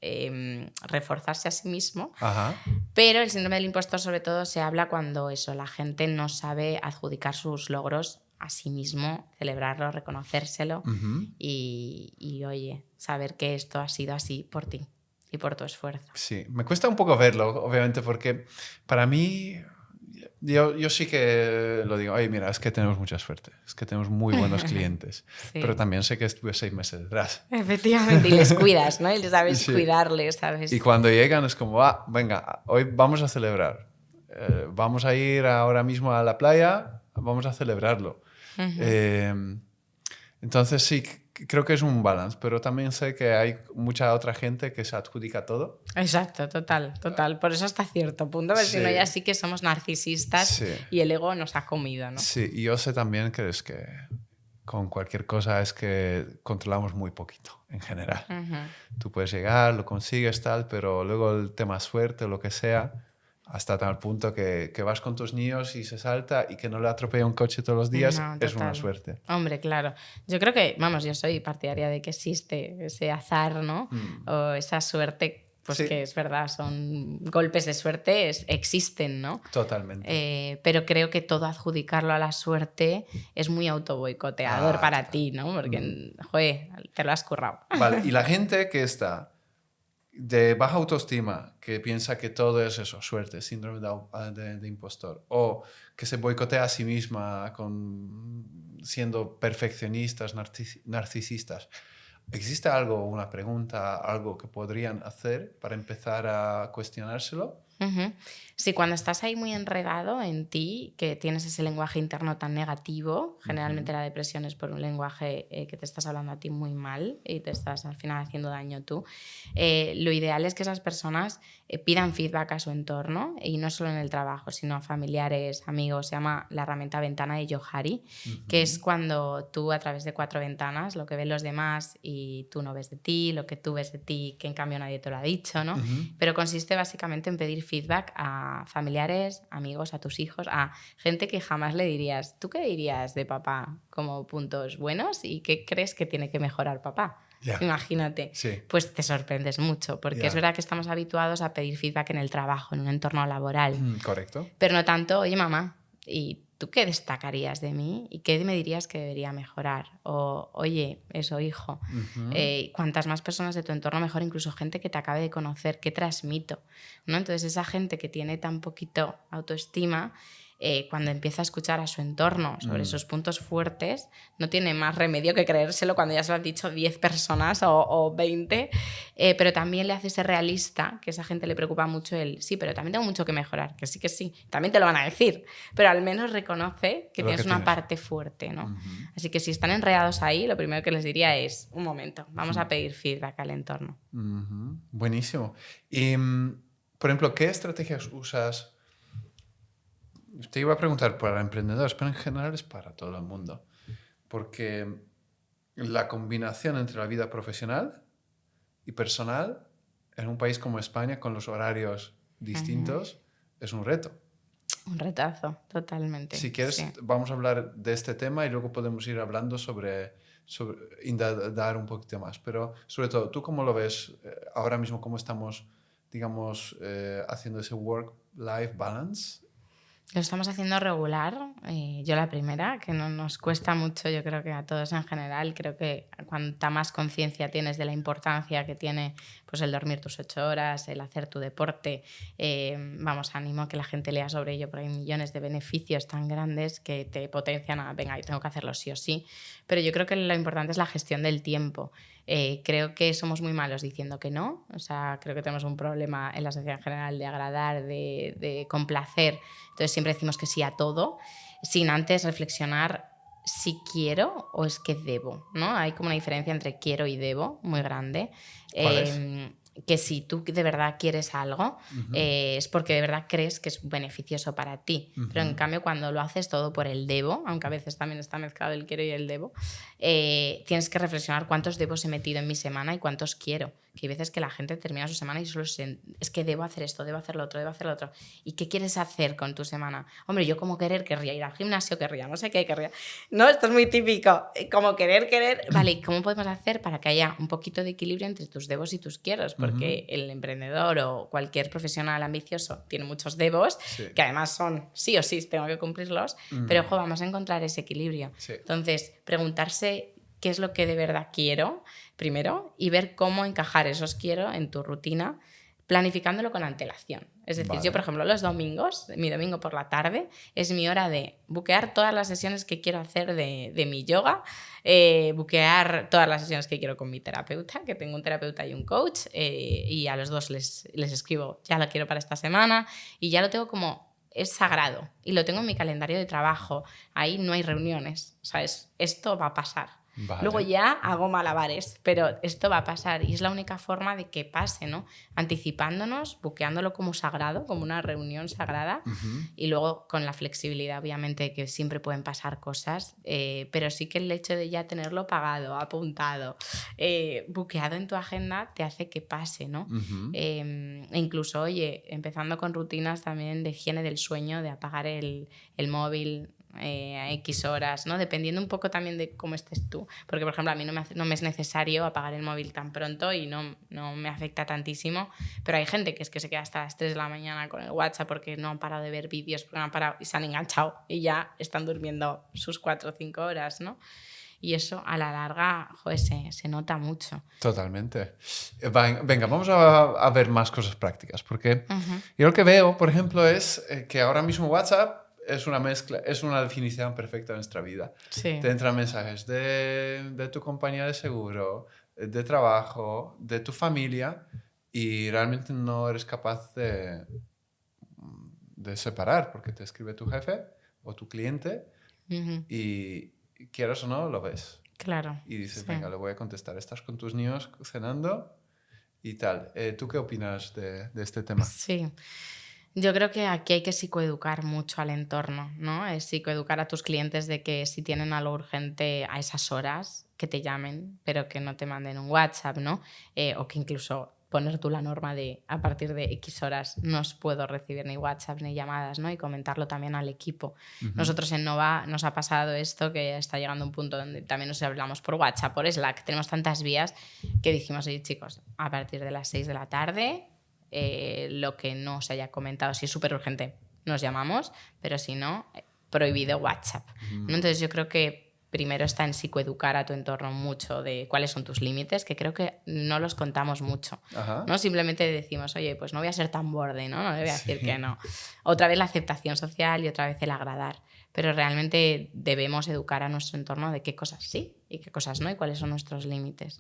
reforzarse a sí mismo. Ajá. Pero el síndrome del impostor sobre todo se habla cuando la gente no sabe adjudicar sus logros a sí mismo, celebrarlo, reconocérselo y, oye, saber que esto ha sido así por ti y por tu esfuerzo. Sí, me cuesta un poco verlo, obviamente, porque para mí, yo sí que lo digo, oye, mira, es que tenemos mucha suerte, es que tenemos muy buenos clientes, pero Sí. también sé que estuve 6 meses detrás. Efectivamente, y les cuidas, ¿no? Y les sabes Sí. cuidarles, Y ¿sabes? cuando llegan es como, venga, hoy vamos a celebrar. Vamos a ir ahora mismo a la playa, vamos a celebrarlo. Eh, entonces sí, creo que es un balance, pero también sé que hay mucha otra gente que se adjudica todo. Exacto, total, total. Por eso hasta cierto punto, porque si no ya Sí, sí que somos narcisistas sí, y el ego nos ha comido, ¿no? sí. Y yo sé también que es que con cualquier cosa es que controlamos muy poquito en general. Tú puedes llegar, lo consigues tal, pero luego el tema suerte o lo que sea, hasta tal punto que vas con tus niños y se salta y que no le atropella un coche todos los días, No, es una total. suerte. Hombre, claro. Yo creo que, vamos, yo soy partidaria de que existe ese azar, ¿no? O esa suerte, pues que Sí, es verdad, son golpes de suerte, existen, ¿no? totalmente. Pero creo que todo adjudicarlo a la suerte es muy autoboicoteador para Total. ti, ¿no? Porque, joder, te lo has currado. Vale, y la gente que está de baja autoestima, que piensa que todo es eso, suerte, síndrome de impostor, o que se boicotea a sí misma siendo perfeccionistas, narcisistas, ¿existe algo, una pregunta, algo que podrían hacer para empezar a cuestionárselo? Sí, cuando estás ahí muy enredado en ti, que tienes ese lenguaje interno tan negativo, generalmente la depresión es por un lenguaje que te estás hablando a ti muy mal y te estás al final haciendo daño tú, lo ideal es que esas personas pidan feedback a su entorno y no solo en el trabajo, sino a familiares, amigos. Se llama la herramienta ventana de Johari, que es cuando tú a través de 4 ventanas, lo que ven los demás y tú no ves de ti, lo que tú ves de ti que en cambio nadie te lo ha dicho, ¿no? Pero consiste básicamente en pedir feedback a familiares, amigos, a tus hijos, a gente que jamás le dirías, ¿tú qué dirías de papá como puntos buenos y qué crees que tiene que mejorar papá? Ya, Imagínate, sí, pues te sorprendes mucho, porque es ya. verdad que estamos habituados a pedir feedback en el trabajo, en un entorno laboral, Correcto. pero no tanto, oye mamá, ¿y tú qué destacarías de mí? ¿Y qué me dirías que debería mejorar? O, oye, eso, hijo, cuantas más personas de tu entorno, mejor, incluso gente que te acabe de conocer, ¿qué transmito? ¿No? Entonces, esa gente que tiene tan poquito autoestima, cuando empieza a escuchar a su entorno sobre sus puntos fuertes, no tiene más remedio que creérselo cuando ya se lo han dicho 10 personas o 20, pero también le hace ser realista, que a esa gente le preocupa mucho el, sí, pero también tengo mucho que mejorar, que sí, también te lo van a decir, pero al menos reconoce que Lo que tienes una tienes. parte fuerte, ¿no? Así que si están enredados ahí, lo primero que les diría es, un momento, vamos a pedir feedback al entorno. Buenísimo. Y, por ejemplo, ¿qué estrategias usas? Te iba a preguntar para emprendedores, pero en general es para todo el mundo. Porque la combinación entre la vida profesional y personal en un país como España, con los horarios distintos, es un reto. Un retazo, totalmente. Si quieres, Sí. vamos a hablar de este tema y luego podemos ir hablando indagar un poquito más. Pero sobre todo, ¿tú cómo lo ves ahora mismo? ¿Cómo estamos, digamos, haciendo ese work-life balance? Lo estamos haciendo regular, yo la primera, que no nos cuesta mucho, yo creo que a todos en general, creo que cuanta más conciencia tienes de la importancia que tiene pues, el dormir tus 8 horas, el hacer tu deporte, vamos, animo a que la gente lea sobre ello, porque hay millones de beneficios tan grandes que te potencian a, venga, yo tengo que hacerlo sí o sí, pero yo creo que lo importante es la gestión del tiempo. Creo que somos muy malos diciendo que no, o sea, creo que tenemos un problema en la sociedad en general de agradar, de complacer, entonces siempre decimos que sí a todo, sin antes reflexionar si quiero o es que debo, ¿no? Hay como una diferencia entre quiero y debo muy grande. ¿Cuál es? Que si tú de verdad quieres algo, es porque de verdad crees que es beneficioso para ti. Pero en cambio, cuando lo haces todo por el debo, aunque a veces también está mezclado el quiero y el debo, tienes que reflexionar cuántos debos he metido en mi semana y cuántos quiero. Que hay veces que la gente termina su semana y solo es que debo hacer esto, debo hacer lo otro, debo hacer lo otro. ¿Y qué quieres hacer con tu semana? Hombre, yo como querría ir al gimnasio, querría, no sé qué, querría. No, esto es muy típico. Como querer. Vale, ¿y cómo podemos hacer para que haya un poquito de equilibrio entre tus debos y tus quieros? porque el emprendedor o cualquier profesional ambicioso tiene muchos devos, que además son sí o sí, tengo que cumplirlos, pero ojo, vamos a encontrar ese equilibrio. Sí. Entonces, preguntarse qué es lo que de verdad quiero primero y ver cómo encajar esos quiero en tu rutina, planificándolo con antelación. Es decir, yo, por ejemplo, los domingos, mi domingo por la tarde, es mi hora de buquear todas las sesiones que quiero hacer de mi yoga, buquear todas las sesiones que quiero con mi terapeuta, que tengo un terapeuta y un coach, y a los dos les escribo, ya lo quiero para esta semana, y ya lo tengo como, es sagrado, y lo tengo en mi calendario de trabajo, ahí no hay reuniones, ¿sabes? Esto va a pasar. Vale. Luego ya hago malabares, pero esto va a pasar y es la única forma de que pase, ¿no? Anticipándonos, buqueándolo como sagrado, como una reunión sagrada, y luego con la flexibilidad, obviamente, que siempre pueden pasar cosas, pero sí que el hecho de ya tenerlo pagado, apuntado, buqueado en tu agenda te hace que pase, ¿no? E incluso, oye, empezando con rutinas también de higiene del sueño, de apagar el móvil a X horas, ¿no? Dependiendo un poco también de cómo estés tú. Porque, por ejemplo, a mí no me es necesario apagar el móvil tan pronto y no me afecta tantísimo, pero hay gente que es que se queda hasta las 3 de la mañana con el WhatsApp porque no han parado de ver vídeos, porque no han parado y se han enganchado y ya están durmiendo sus 4 o 5 horas, ¿no? Y eso a la larga, joder, se nota mucho. Totalmente. Venga, vamos a ver más cosas prácticas, porque yo lo que veo, por ejemplo, es que ahora mismo WhatsApp es una mezcla, es una definición perfecta de nuestra vida. Sí. Te entran mensajes de tu compañía de seguro, de trabajo, de tu familia, y realmente no eres capaz de separar, porque te escribe tu jefe o tu cliente y quieras o no, lo ves. Claro. Y dices, venga, le voy a contestar. Estás con tus niños cenando y tal. ¿Tú qué opinas de este tema? Sí. Yo creo que aquí hay que psicoeducar mucho al entorno, ¿no? Es psicoeducar a tus clientes de que si tienen algo urgente a esas horas, que te llamen, pero que no te manden un WhatsApp, ¿no? O que incluso poner tú la norma de a partir de X horas no os puedo recibir ni WhatsApp ni llamadas, ¿no? Y comentarlo también al equipo. Nosotros en Nova nos ha pasado esto, que está llegando un punto donde también nos hablamos por WhatsApp, por Slack, tenemos tantas vías que dijimos, oye chicos, a partir de las 6 de la tarde... lo que no se haya comentado, si es súper urgente, nos llamamos, pero si no, prohibido WhatsApp. ¿No? Entonces yo creo que primero está en psicoeducar a tu entorno mucho de cuáles son tus límites, que creo que no los contamos mucho. ¿No? Simplemente decimos, oye, pues no voy a ser tan borde, ¿no? No le voy a decir que no. Otra vez la aceptación social y otra vez el agradar. Pero realmente debemos educar a nuestro entorno de qué cosas sí y qué cosas no y cuáles son nuestros límites.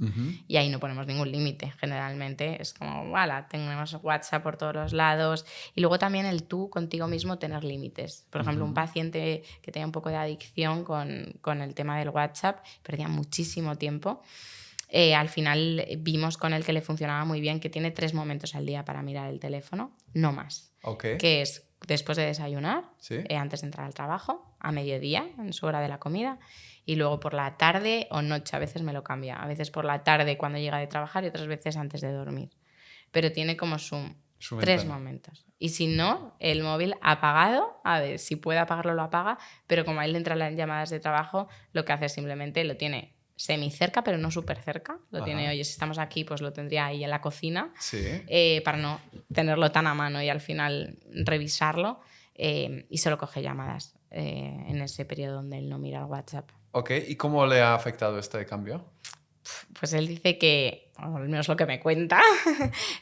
Y ahí no ponemos ningún límite. Generalmente es como, voilà, tenemos WhatsApp por todos los lados. Y luego también el tú contigo mismo tener límites. Por ejemplo, un paciente que tenía un poco de adicción con el tema del WhatsApp, perdía muchísimo tiempo. Al final vimos con él que le funcionaba muy bien, que tiene 3 momentos al día para mirar el teléfono, no más. Okay. Que es después de desayunar, ¿sí? Antes de entrar al trabajo, a mediodía, en su hora de la comida, y luego por la tarde o noche, a veces me lo cambia, a veces por la tarde cuando llega de trabajar y otras veces antes de dormir. Pero tiene como su 3 momentos. Y si no, el móvil apagado, a ver, si puede apagarlo lo apaga, pero como a él le entran las llamadas de trabajo, lo que hace es simplemente lo tiene semi cerca, pero no súper cerca. Lo tiene, oye, si estamos aquí, pues lo tendría ahí en la cocina, para no tenerlo tan a mano y al final revisarlo, y solo coge llamadas en ese periodo donde él no mira el WhatsApp. Ok, ¿y cómo le ha afectado este cambio? Pues él dice que, o al menos lo que me cuenta,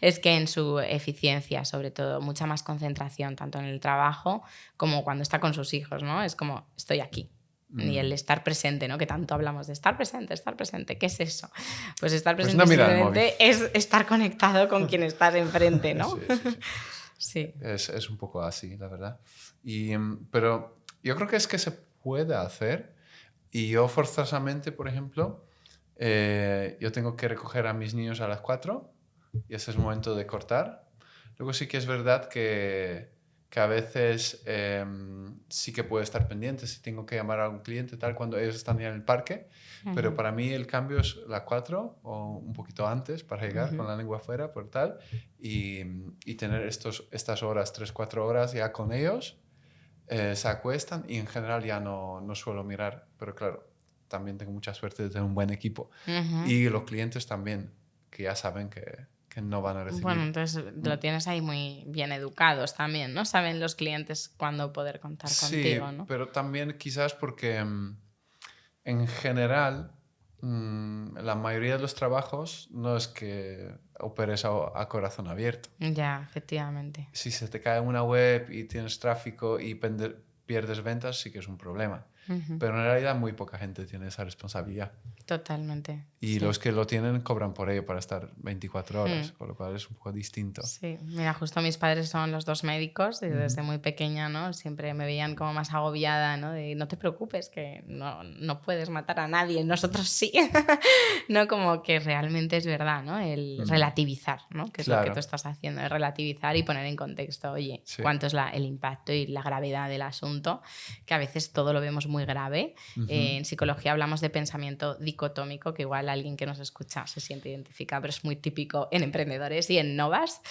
es que en su eficiencia, sobre todo, mucha más concentración, tanto en el trabajo como cuando está con sus hijos, ¿no? Es como, estoy aquí. Y el estar presente, ¿no? Que tanto hablamos de estar presente. ¿Qué es eso? Pues estar presente pues no simplemente es estar conectado con quien estás enfrente, ¿no? Sí. Es un poco así, la verdad. Pero yo creo que es que se puede hacer. Y yo forzosamente, por ejemplo, yo tengo que recoger a mis niños a las 4 y ese es el momento de cortar. Luego sí que es verdad que a veces sí que puedo estar pendiente si tengo que llamar a un cliente tal cuando ellos están ya en el parque, pero para mí el cambio es las 4 o un poquito antes para llegar con la lengua afuera por tal y tener estas horas, 3-4 horas ya con ellos, se acuestan y en general ya no suelo mirar, pero claro, también tengo mucha suerte de tener un buen equipo y los clientes también, que ya saben que que no van a recibir. Bueno, entonces lo tienes ahí muy bien educados también, ¿no? Saben los clientes cuándo poder contar contigo, ¿no? Pero también quizás porque en general la mayoría de los trabajos no es que operes a corazón abierto. Ya, efectivamente. Si se te cae una web y tienes tráfico y pierdes ventas, sí que es un problema. Pero en realidad muy poca gente tiene esa responsabilidad. Totalmente. Y los que lo tienen cobran por ello para estar 24 horas, con lo cual es un poco distinto. Sí, mira, justo mis padres son los dos médicos y desde muy pequeña, ¿no? Siempre me veían como más agobiada, ¿no? De no te preocupes, que no puedes matar a nadie, nosotros sí. ¿No? Como que realmente es verdad, ¿no? El relativizar, ¿no? Que es lo que tú estás haciendo, es relativizar y poner en contexto, oye, cuánto es el impacto y la gravedad del asunto, que a veces todo lo vemos muy grave. En psicología hablamos de pensamiento dicotómico, que igual alguien que nos escucha se siente identificado, pero es muy típico en emprendedores y en novas,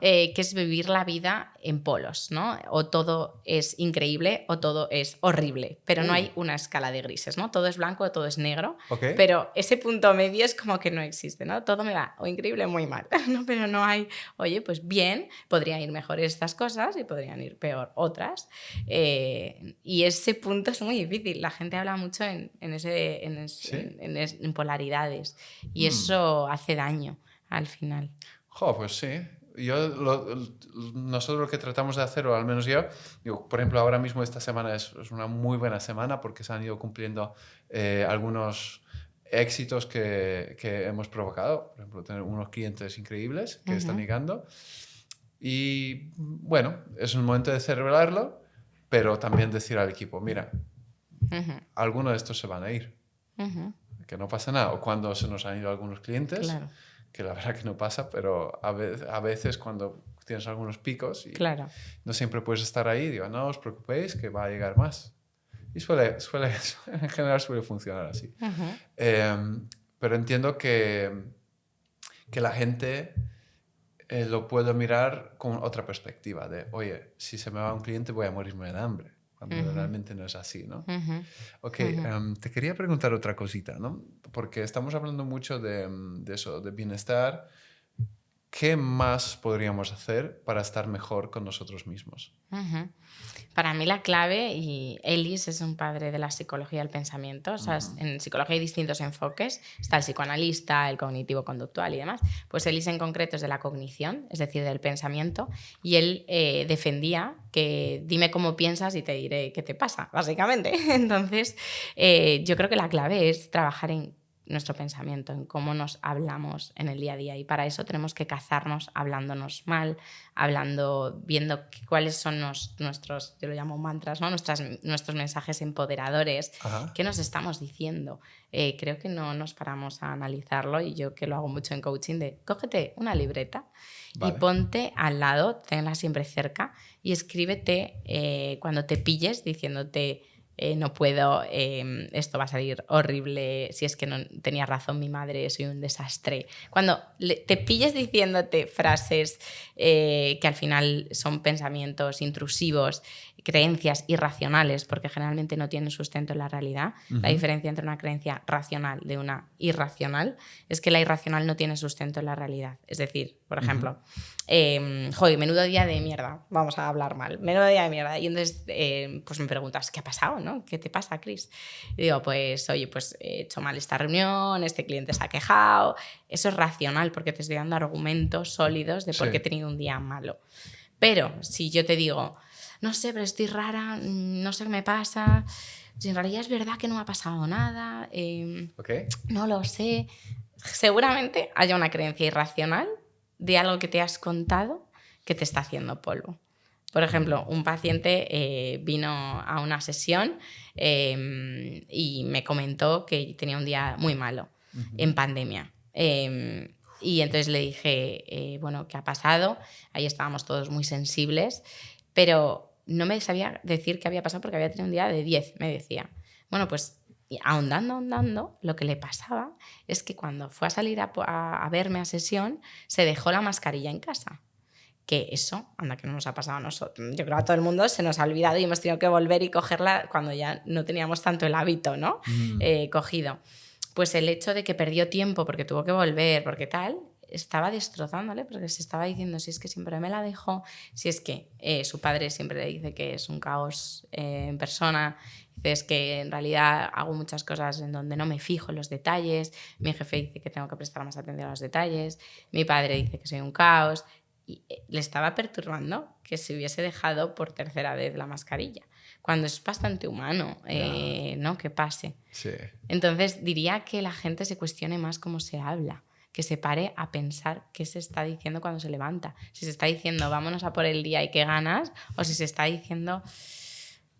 que es vivir la vida en polos, ¿no? O todo es increíble o todo es horrible, pero no hay una escala de grises, ¿no? Todo es blanco o todo es negro, pero ese punto medio es como que no existe, ¿no? Todo me va o increíble o muy mal, ¿no? Pero no hay, oye, pues bien, podrían ir mejor estas cosas y podrían ir peor otras, y ese punto es muy difícil. La gente habla mucho en polaridades y eso hace daño al final. Pues sí. Nosotros lo que tratamos de hacer, o al menos yo, digo, por ejemplo, ahora mismo esta semana es una muy buena semana porque se han ido cumpliendo algunos éxitos que hemos provocado. Por ejemplo, tener unos clientes increíbles que están llegando. Y bueno, es un momento de celebrarlo, pero también decir al equipo, mira, algunos de estos se van a ir. Que no pasa nada. O cuando se nos han ido algunos clientes, que la verdad que no pasa, pero a veces cuando tienes algunos picos y no siempre puedes estar ahí, digo, no os preocupéis que va a llegar más. Y en general suele funcionar así. Pero entiendo que la gente lo puede mirar con otra perspectiva de, oye, si se me va un cliente voy a morirme de hambre, cuando realmente no es así, ¿no? Te quería preguntar otra cosita, ¿no? Porque estamos hablando mucho de eso, de bienestar. ¿Qué más podríamos hacer para estar mejor con nosotros mismos? Para mí la clave, y Ellis es un padre de la psicología del pensamiento, o sea, en psicología hay distintos enfoques, está el psicoanalista, el cognitivo-conductual y demás, pues Ellis en concreto es de la cognición, es decir, del pensamiento, y él defendía que dime cómo piensas y te diré qué te pasa, básicamente. Entonces, yo creo que la clave es trabajar en nuestro pensamiento, en cómo nos hablamos en el día a día, y para eso tenemos que cazarnos hablándonos mal, viendo cuáles son nuestros, yo lo llamo mantras, ¿no? nuestros mensajes empoderadores. ¿Qué nos estamos diciendo? Creo que no nos paramos a analizarlo, y yo que lo hago mucho en coaching, de cógete una libreta y ponte al lado, tenla siempre cerca y escríbete cuando te pilles diciéndote no puedo, esto va a salir horrible, si es que no tenía razón mi madre, soy un desastre. Cuando te pilles diciéndote frases que al final son pensamientos intrusivos, creencias irracionales, porque generalmente no tienen sustento en la realidad. La diferencia entre una creencia racional de una irracional es que la irracional no tiene sustento en la realidad. Es decir, por ejemplo, joder, menudo día de mierda, vamos a hablar mal, menudo día de mierda. Y entonces pues me preguntas, ¿qué ha pasado, no? ¿Qué te pasa, Chris? Y digo, pues oye, pues he hecho mal esta reunión, este cliente se ha quejado. Eso es racional porque te estoy dando argumentos sólidos de por qué he tenido un día malo. Pero si yo te digo, no sé, pero estoy rara, no sé qué me pasa, si en realidad es verdad que no me ha pasado nada, no lo sé, seguramente haya una creencia irracional de algo que te has contado que te está haciendo polvo. Por ejemplo, un paciente vino a una sesión y me comentó que tenía un día muy malo en pandemia. Y entonces le dije, bueno, ¿qué ha pasado? Ahí estábamos todos muy sensibles, pero no me sabía decir qué había pasado porque había tenido un día de 10, me decía. Bueno, pues ahondando, lo que le pasaba es que cuando fue a salir a verme a sesión, se dejó la mascarilla en casa. Que eso, anda, que no nos ha pasado a nosotros. Yo creo que a todo el mundo se nos ha olvidado y hemos tenido que volver y cogerla cuando ya no teníamos tanto el hábito, ¿no? Cogido. Pues el hecho de que perdió tiempo porque tuvo que volver, porque tal, estaba destrozándole porque se estaba diciendo si es que siempre me la dejo, si es que su padre siempre le dice que es un caos en persona, dice es que en realidad hago muchas cosas en donde no me fijo en los detalles, mi jefe dice que tengo que prestar más atención a los detalles, mi padre dice que soy un caos y le estaba perturbando que se hubiese dejado por tercera vez la mascarilla, cuando es bastante humano, ¿no? Que pase. Sí. Entonces diría que la gente se cuestione más cómo se habla, que se pare a pensar qué se está diciendo cuando se levanta. Si se está diciendo vámonos a por el día y qué ganas, o si se está diciendo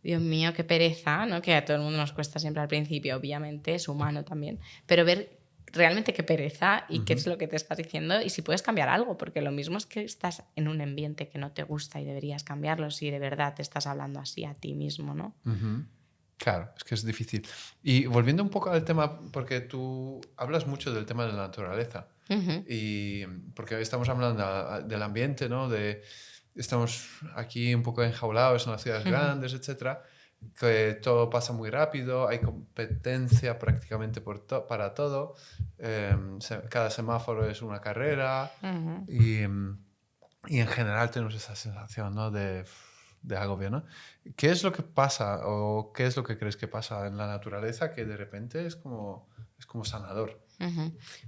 Dios mío, qué pereza, ¿no? Que a todo el mundo nos cuesta siempre al principio, obviamente, es humano también, pero ver realmente qué pereza y qué es lo que te estás diciendo y si puedes cambiar algo, porque lo mismo es que estás en un ambiente que no te gusta y deberías cambiarlo si de verdad te estás hablando así a ti mismo, ¿no? Claro, es que es difícil. Y volviendo un poco al tema, porque tú hablas mucho del tema de la naturaleza, y porque estamos hablando del ambiente, ¿no? Estamos aquí un poco enjaulados en las ciudades grandes, etcétera, que todo pasa muy rápido, hay competencia prácticamente para todo, cada semáforo es una carrera, y en general tenemos esa sensación, ¿no? de agobio, ¿no? ¿Qué es lo que pasa o qué es lo que crees que pasa en la naturaleza que de repente es como sanador?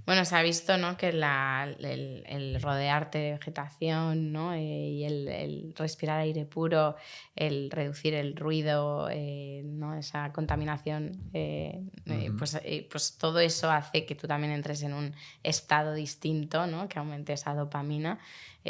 Bueno, se ha visto, ¿no? Que el rodearte de vegetación, ¿no? Y el respirar aire puro, el reducir el ruido, ¿no? Esa contaminación, pues todo eso hace que tú también entres en un estado distinto, ¿no? Que aumente esa dopamina.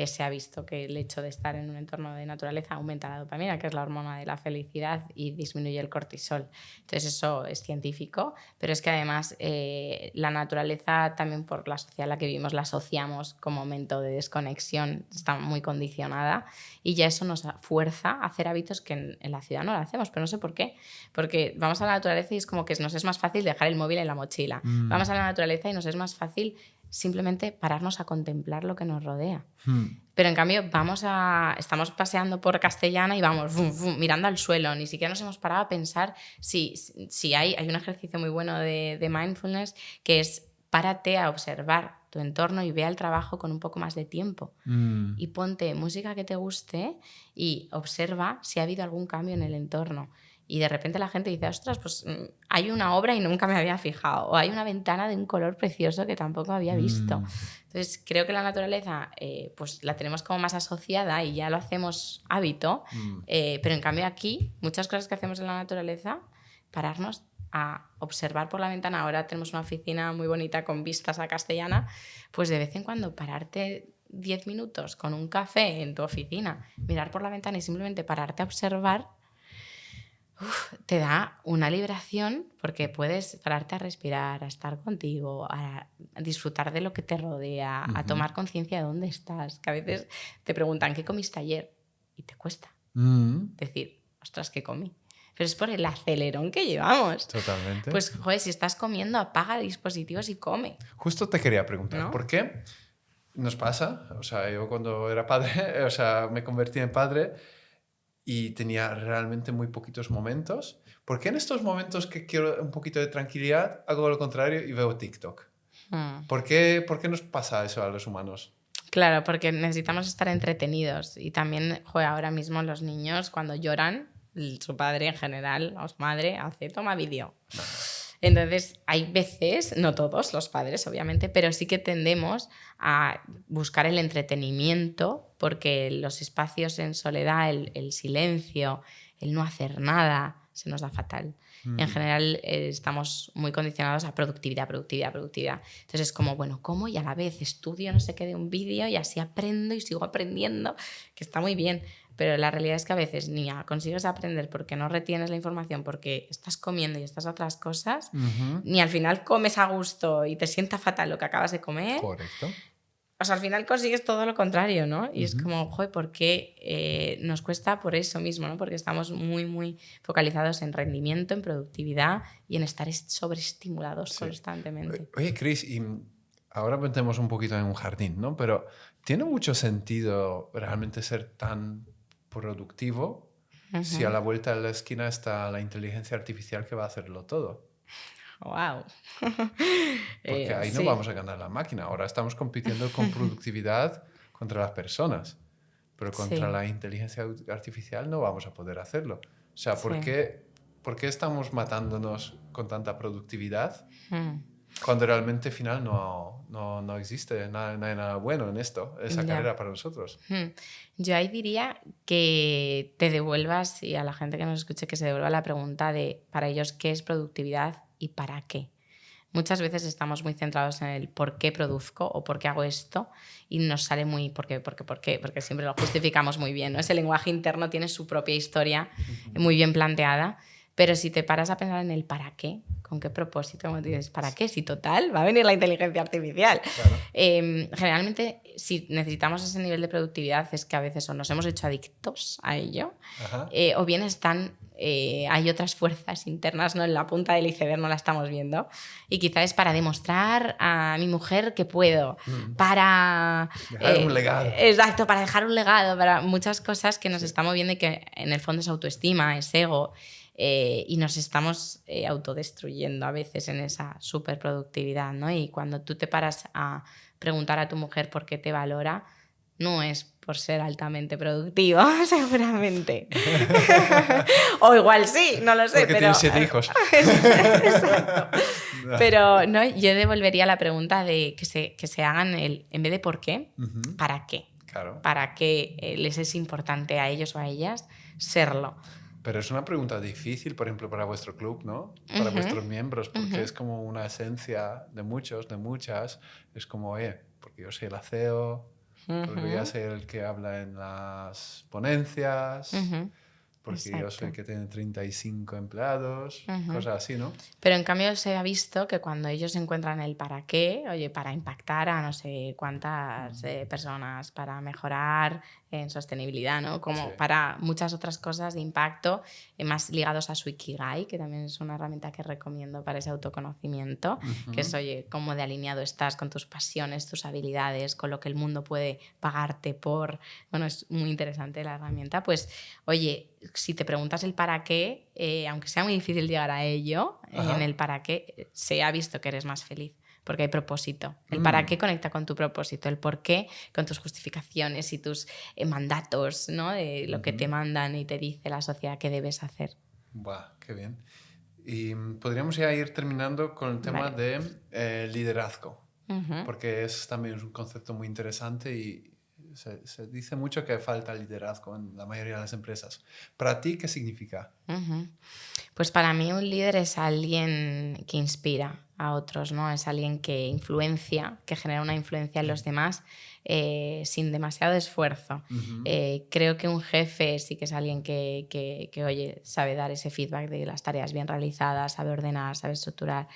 Se ha visto que el hecho de estar en un entorno de naturaleza aumenta la dopamina, que es la hormona de la felicidad, y disminuye el cortisol. Entonces eso es científico, pero es que además la naturaleza también por la sociedad en la que vivimos la asociamos como momento de desconexión, está muy condicionada y ya eso nos fuerza a hacer hábitos que en la ciudad no lo hacemos, pero no sé por qué, porque vamos a la naturaleza y es como que nos es más fácil dejar el móvil en la mochila, vamos a la naturaleza y nos es más fácil simplemente pararnos a contemplar lo que nos rodea. Pero en cambio estamos paseando por Castellana y vamos mirando al suelo, ni siquiera nos hemos parado a pensar si hay un ejercicio muy bueno de mindfulness que es párate a observar tu entorno y ve al trabajo con un poco más de tiempo y ponte música que te guste y observa si ha habido algún cambio en el entorno. Y de repente la gente dice, ostras, pues hay una obra y nunca me había fijado, o hay una ventana de un color precioso que tampoco había visto. Entonces creo que la naturaleza pues la tenemos como más asociada y ya lo hacemos hábito, pero en cambio aquí muchas cosas que hacemos en la naturaleza, pararnos a observar por la ventana, ahora tenemos una oficina muy bonita con vistas a Castellana, pues de vez en cuando pararte 10 minutos con un café en tu oficina, mirar por la ventana y simplemente pararte a observar, te da una liberación porque puedes pararte a respirar, a estar contigo, a disfrutar de lo que te rodea, a tomar conciencia de dónde estás. Que a veces te preguntan, ¿qué comiste ayer? Y te cuesta decir, ostras, ¿qué comí? Pero es por el acelerón que llevamos. Totalmente. Pues, joder, si estás comiendo, apaga dispositivos y come. Justo te quería preguntar, ¿No? ¿por qué nos pasa? O sea, yo cuando era padre, o sea, me convertí en padre y tenía realmente muy poquitos momentos. ¿Por qué en estos momentos que quiero un poquito de tranquilidad hago lo contrario y veo TikTok? ¿Por qué nos pasa eso a los humanos? Claro, porque necesitamos estar entretenidos y también, joder, ahora mismo los niños cuando lloran, su padre en general, o su madre, toma vídeo. Entonces, hay veces, no todos los padres, obviamente, pero sí que tendemos a buscar el entretenimiento porque los espacios en soledad, el silencio, el no hacer nada, se nos da fatal. En general estamos muy condicionados a productividad. Entonces es como, bueno, como y a la vez estudio no sé qué de un vídeo y así aprendo y sigo aprendiendo, que está muy bien. Pero la realidad es que a veces ni consigues aprender porque no retienes la información, porque estás comiendo y estás a otras cosas, ni al final comes a gusto y te sienta fatal lo que acabas de comer. Correcto. O sea, al final consigues todo lo contrario, ¿no? Y es como, joder, ¿por qué nos cuesta por eso mismo, ¿no? Porque estamos muy, muy focalizados en rendimiento, en productividad y en estar sobreestimulados constantemente. Oye, Chris, y ahora metemos un poquito en un jardín, ¿no? Pero ¿tiene mucho sentido realmente ser tan productivo si a la vuelta de la esquina está la inteligencia artificial que va a hacerlo todo? Wow. Porque ahí no Sí. vamos a ganar la máquina. Ahora estamos compitiendo con productividad contra las personas, pero contra Sí, la inteligencia artificial no vamos a poder hacerlo. O sea, sí. por qué estamos matándonos con tanta productividad Mm, cuando realmente al final no existe nada, no hay nada bueno en esto, esa ya. carrera para nosotros? Mm. Yo ahí diría que te devuelvas, y a la gente que nos escuche, que se devuelva la pregunta de para ellos qué es productividad y para qué. Muchas veces estamos muy centrados en el por qué produzco o por qué hago esto y nos sale muy porque siempre lo justificamos muy bien, ¿no? Ese lenguaje interno tiene su propia historia muy bien planteada, pero si te paras a pensar en el para qué, con qué propósito, como dices, ¿para qué? Si total, va a venir la inteligencia artificial. Claro. Generalmente, si necesitamos ese nivel de productividad es que a veces o nos hemos hecho adictos a ello, Ajá. o bien hay otras fuerzas internas, ¿no? En la punta del iceberg no la estamos viendo. Y quizá es para demostrar a mi mujer que puedo, para... Dejar un legado. Exacto, para dejar un legado, para muchas cosas que nos Sí. está moviendo y que en el fondo es autoestima, es ego, y nos estamos autodestruyendo a veces en esa superproductividad, ¿no? Y cuando tú te paras a preguntar a tu mujer por qué te valora, no es por ser altamente productivo, seguramente. O igual sí, no lo sé, Porque pero... tienes 7 hijos. Exacto. No. Pero no, yo devolvería la pregunta de que se hagan en vez de por qué, Ujú. ¿para qué? Claro. ¿Para qué les es importante a ellos o a ellas serlo? Pero es una pregunta difícil, por ejemplo, para vuestro club, ¿no? Para Ujú, vuestros miembros, porque ujú, es como una esencia de muchos, de muchas. Es como, porque yo soy el CEO, porque yo ujú, soy el que habla en las ponencias, ujú. porque yo soy el Exacto. que tiene 35 empleados, Ujú. cosas así, ¿no? Pero en cambio se ha visto que cuando ellos encuentran el para qué, oye, para impactar a no sé cuántas personas, para mejorar en sostenibilidad, ¿no? Sí. Como para muchas otras cosas de impacto más ligados a su Ikigai, que también es una herramienta que recomiendo para ese autoconocimiento, que es, Ujú. oye, cómo de alineado estás con tus pasiones, tus habilidades, con lo que el mundo puede pagarte por... Bueno, es muy interesante la herramienta. Pues, oye, si te preguntas el para qué, aunque sea muy difícil llegar a ello, en el Ajá. para qué se ha visto que eres más feliz, porque hay propósito. El para qué Mm. conecta con tu propósito, el por qué con tus justificaciones y tus mandatos, ¿no? De lo que te Ujú. mandan y te dice la sociedad que debes hacer. Buah, qué bien. Y podríamos ya ir terminando con el tema Vale. de liderazgo, Ujú. porque es también un concepto muy interesante y se dice mucho que falta liderazgo en la mayoría de las empresas. ¿Para ti qué significa? Ujú. Pues para mí un líder es alguien que inspira a otros, ¿no? Es alguien que influencia, que genera una influencia en los demás sin demasiado esfuerzo. Ujú. Creo que un jefe sí que es alguien oye, sabe dar ese feedback de las tareas bien realizadas, sabe ordenar, sabe estructurar.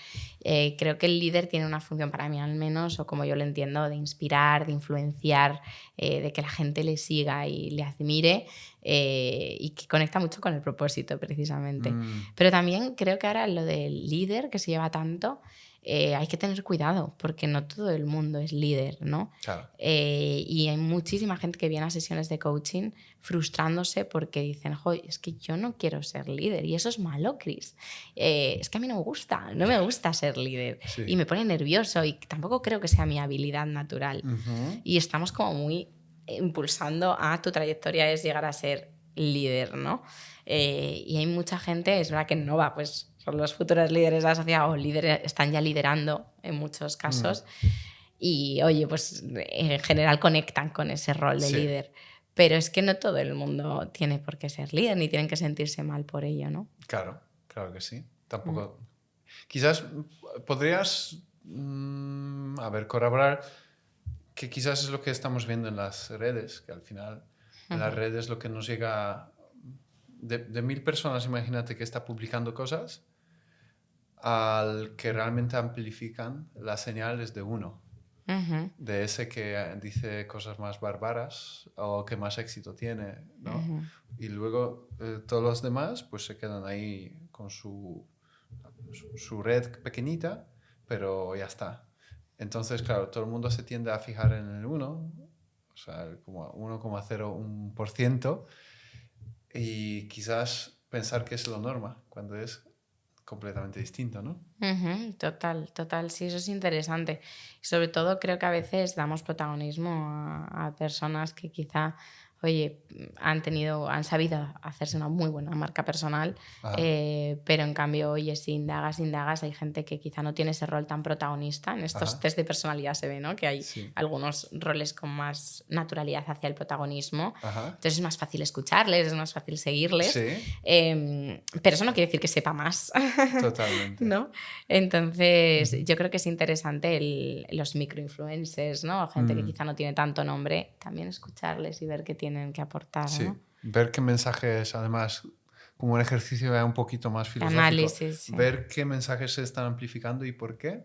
Creo que el líder tiene una función, para mí al menos, o como yo lo entiendo, de inspirar, de influenciar, de que la gente le siga y le admire, y que conecta mucho con el propósito, precisamente. Mm, Pero también creo que ahora lo del líder, que se lleva tanto, hay que tener cuidado, porque no todo el mundo es líder, ¿no? claro. Y hay muchísima gente que viene a sesiones de coaching frustrándose porque dicen, "Joy, es que yo no quiero ser líder", y eso es malo, Chris. Es que a mí no me gusta ser líder, y Sí. me pone nervioso, y tampoco creo que sea mi habilidad natural. Ujú. Y estamos como muy impulsando a tu trayectoria es llegar a ser líder, ¿no? Y hay mucha gente, es verdad que no va, pues son los futuros líderes de la sociedad o líderes, están ya liderando en muchos Mm, casos y, oye, pues en general conectan con ese rol de sí, líder. Pero es que no todo el mundo tiene por qué ser líder ni tienen que sentirse mal por ello, ¿no? claro, claro que sí. Mm. Tampoco. Quizás podrías, a ver, corroborar que quizás es lo que estamos viendo en las redes, que al final en las Ujú. redes lo que nos llega de 1000 personas, imagínate que está publicando cosas, al que realmente amplifican las señales de uno, Ujú. de ese que dice cosas más bárbaras o que más éxito tiene, ¿no? Ujú. Y luego todos los demás pues se quedan ahí con su red pequeñita, pero ya está. Entonces, claro, todo el mundo se tiende a fijar en el uno, o sea, como 1,01%, y quizás pensar que es lo norma, cuando es completamente distinto, ¿no? Total, sí, eso es interesante. Y sobre todo creo que a veces damos protagonismo a personas que quizá, oye, han sabido hacerse una muy buena marca personal, pero en cambio, oye, si indagas, hay gente que quizá no tiene ese rol tan protagonista. En estos test de personalidad se ve, ¿no? Que hay algunos roles con más naturalidad hacia el protagonismo. Entonces es más fácil escucharles, es más fácil seguirles. Pero eso no quiere decir que sepa más. Totalmente. ¿No? Entonces, yo creo que es interesante los microinfluencers, ¿no? Gente que quizá no tiene tanto nombre, también escucharles y ver qué tienen que aportar, ¿no? Ver qué mensajes, además, como un ejercicio un poquito más filosófico, análisis, ver qué mensajes se están amplificando y por qué.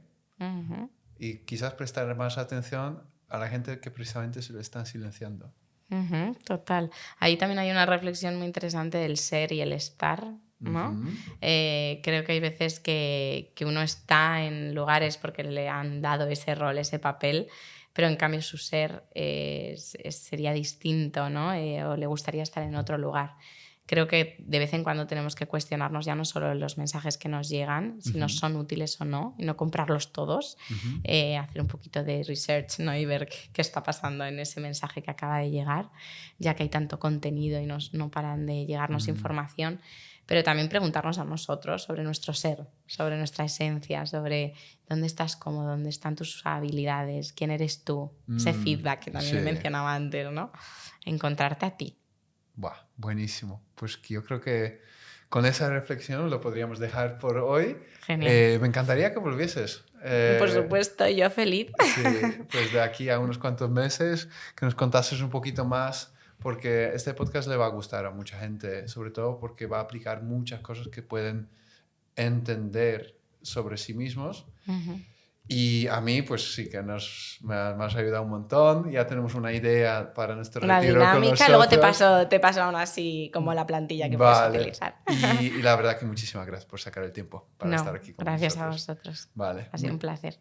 Y quizás prestar más atención a la gente que precisamente se lo están silenciando. Total. Ahí también hay una reflexión muy interesante del ser y el estar, ¿no? Creo que hay veces que uno está en lugares porque le han dado ese rol, ese papel, pero en cambio su ser sería distinto, ¿no? O le gustaría estar en otro lugar. Creo que de vez en cuando tenemos que cuestionarnos ya no solo los mensajes que nos llegan, si nos son útiles o no, y no comprarlos todos, hacer un poquito de research, ¿no? Y ver qué está pasando en ese mensaje que acaba de llegar, ya que hay tanto contenido y no paran de llegarnos información, pero también preguntarnos a nosotros sobre nuestro ser, sobre nuestra esencia, sobre dónde estás cómodo, dónde están tus habilidades, quién eres tú, ese feedback que también mencionaba antes, ¿no? Encontrarte a ti. Buah, buenísimo. Pues yo creo que con esa reflexión lo podríamos dejar por hoy. Genial. Me encantaría que volvieses. Por supuesto, yo feliz. Sí, pues de aquí a unos cuantos meses que nos contases un poquito más, porque este podcast le va a gustar a mucha gente, sobre todo porque va a aplicar muchas cosas que pueden entender sobre sí mismos. Y a mí, pues sí que me has ayudado un montón. Ya tenemos una idea para nuestro retiro con los socios. Luego te paso aún así como la plantilla que puedes utilizar. Y la verdad que muchísimas gracias por sacar el tiempo para estar aquí con nosotros. Gracias a vosotros. Vale. Ha sido un placer.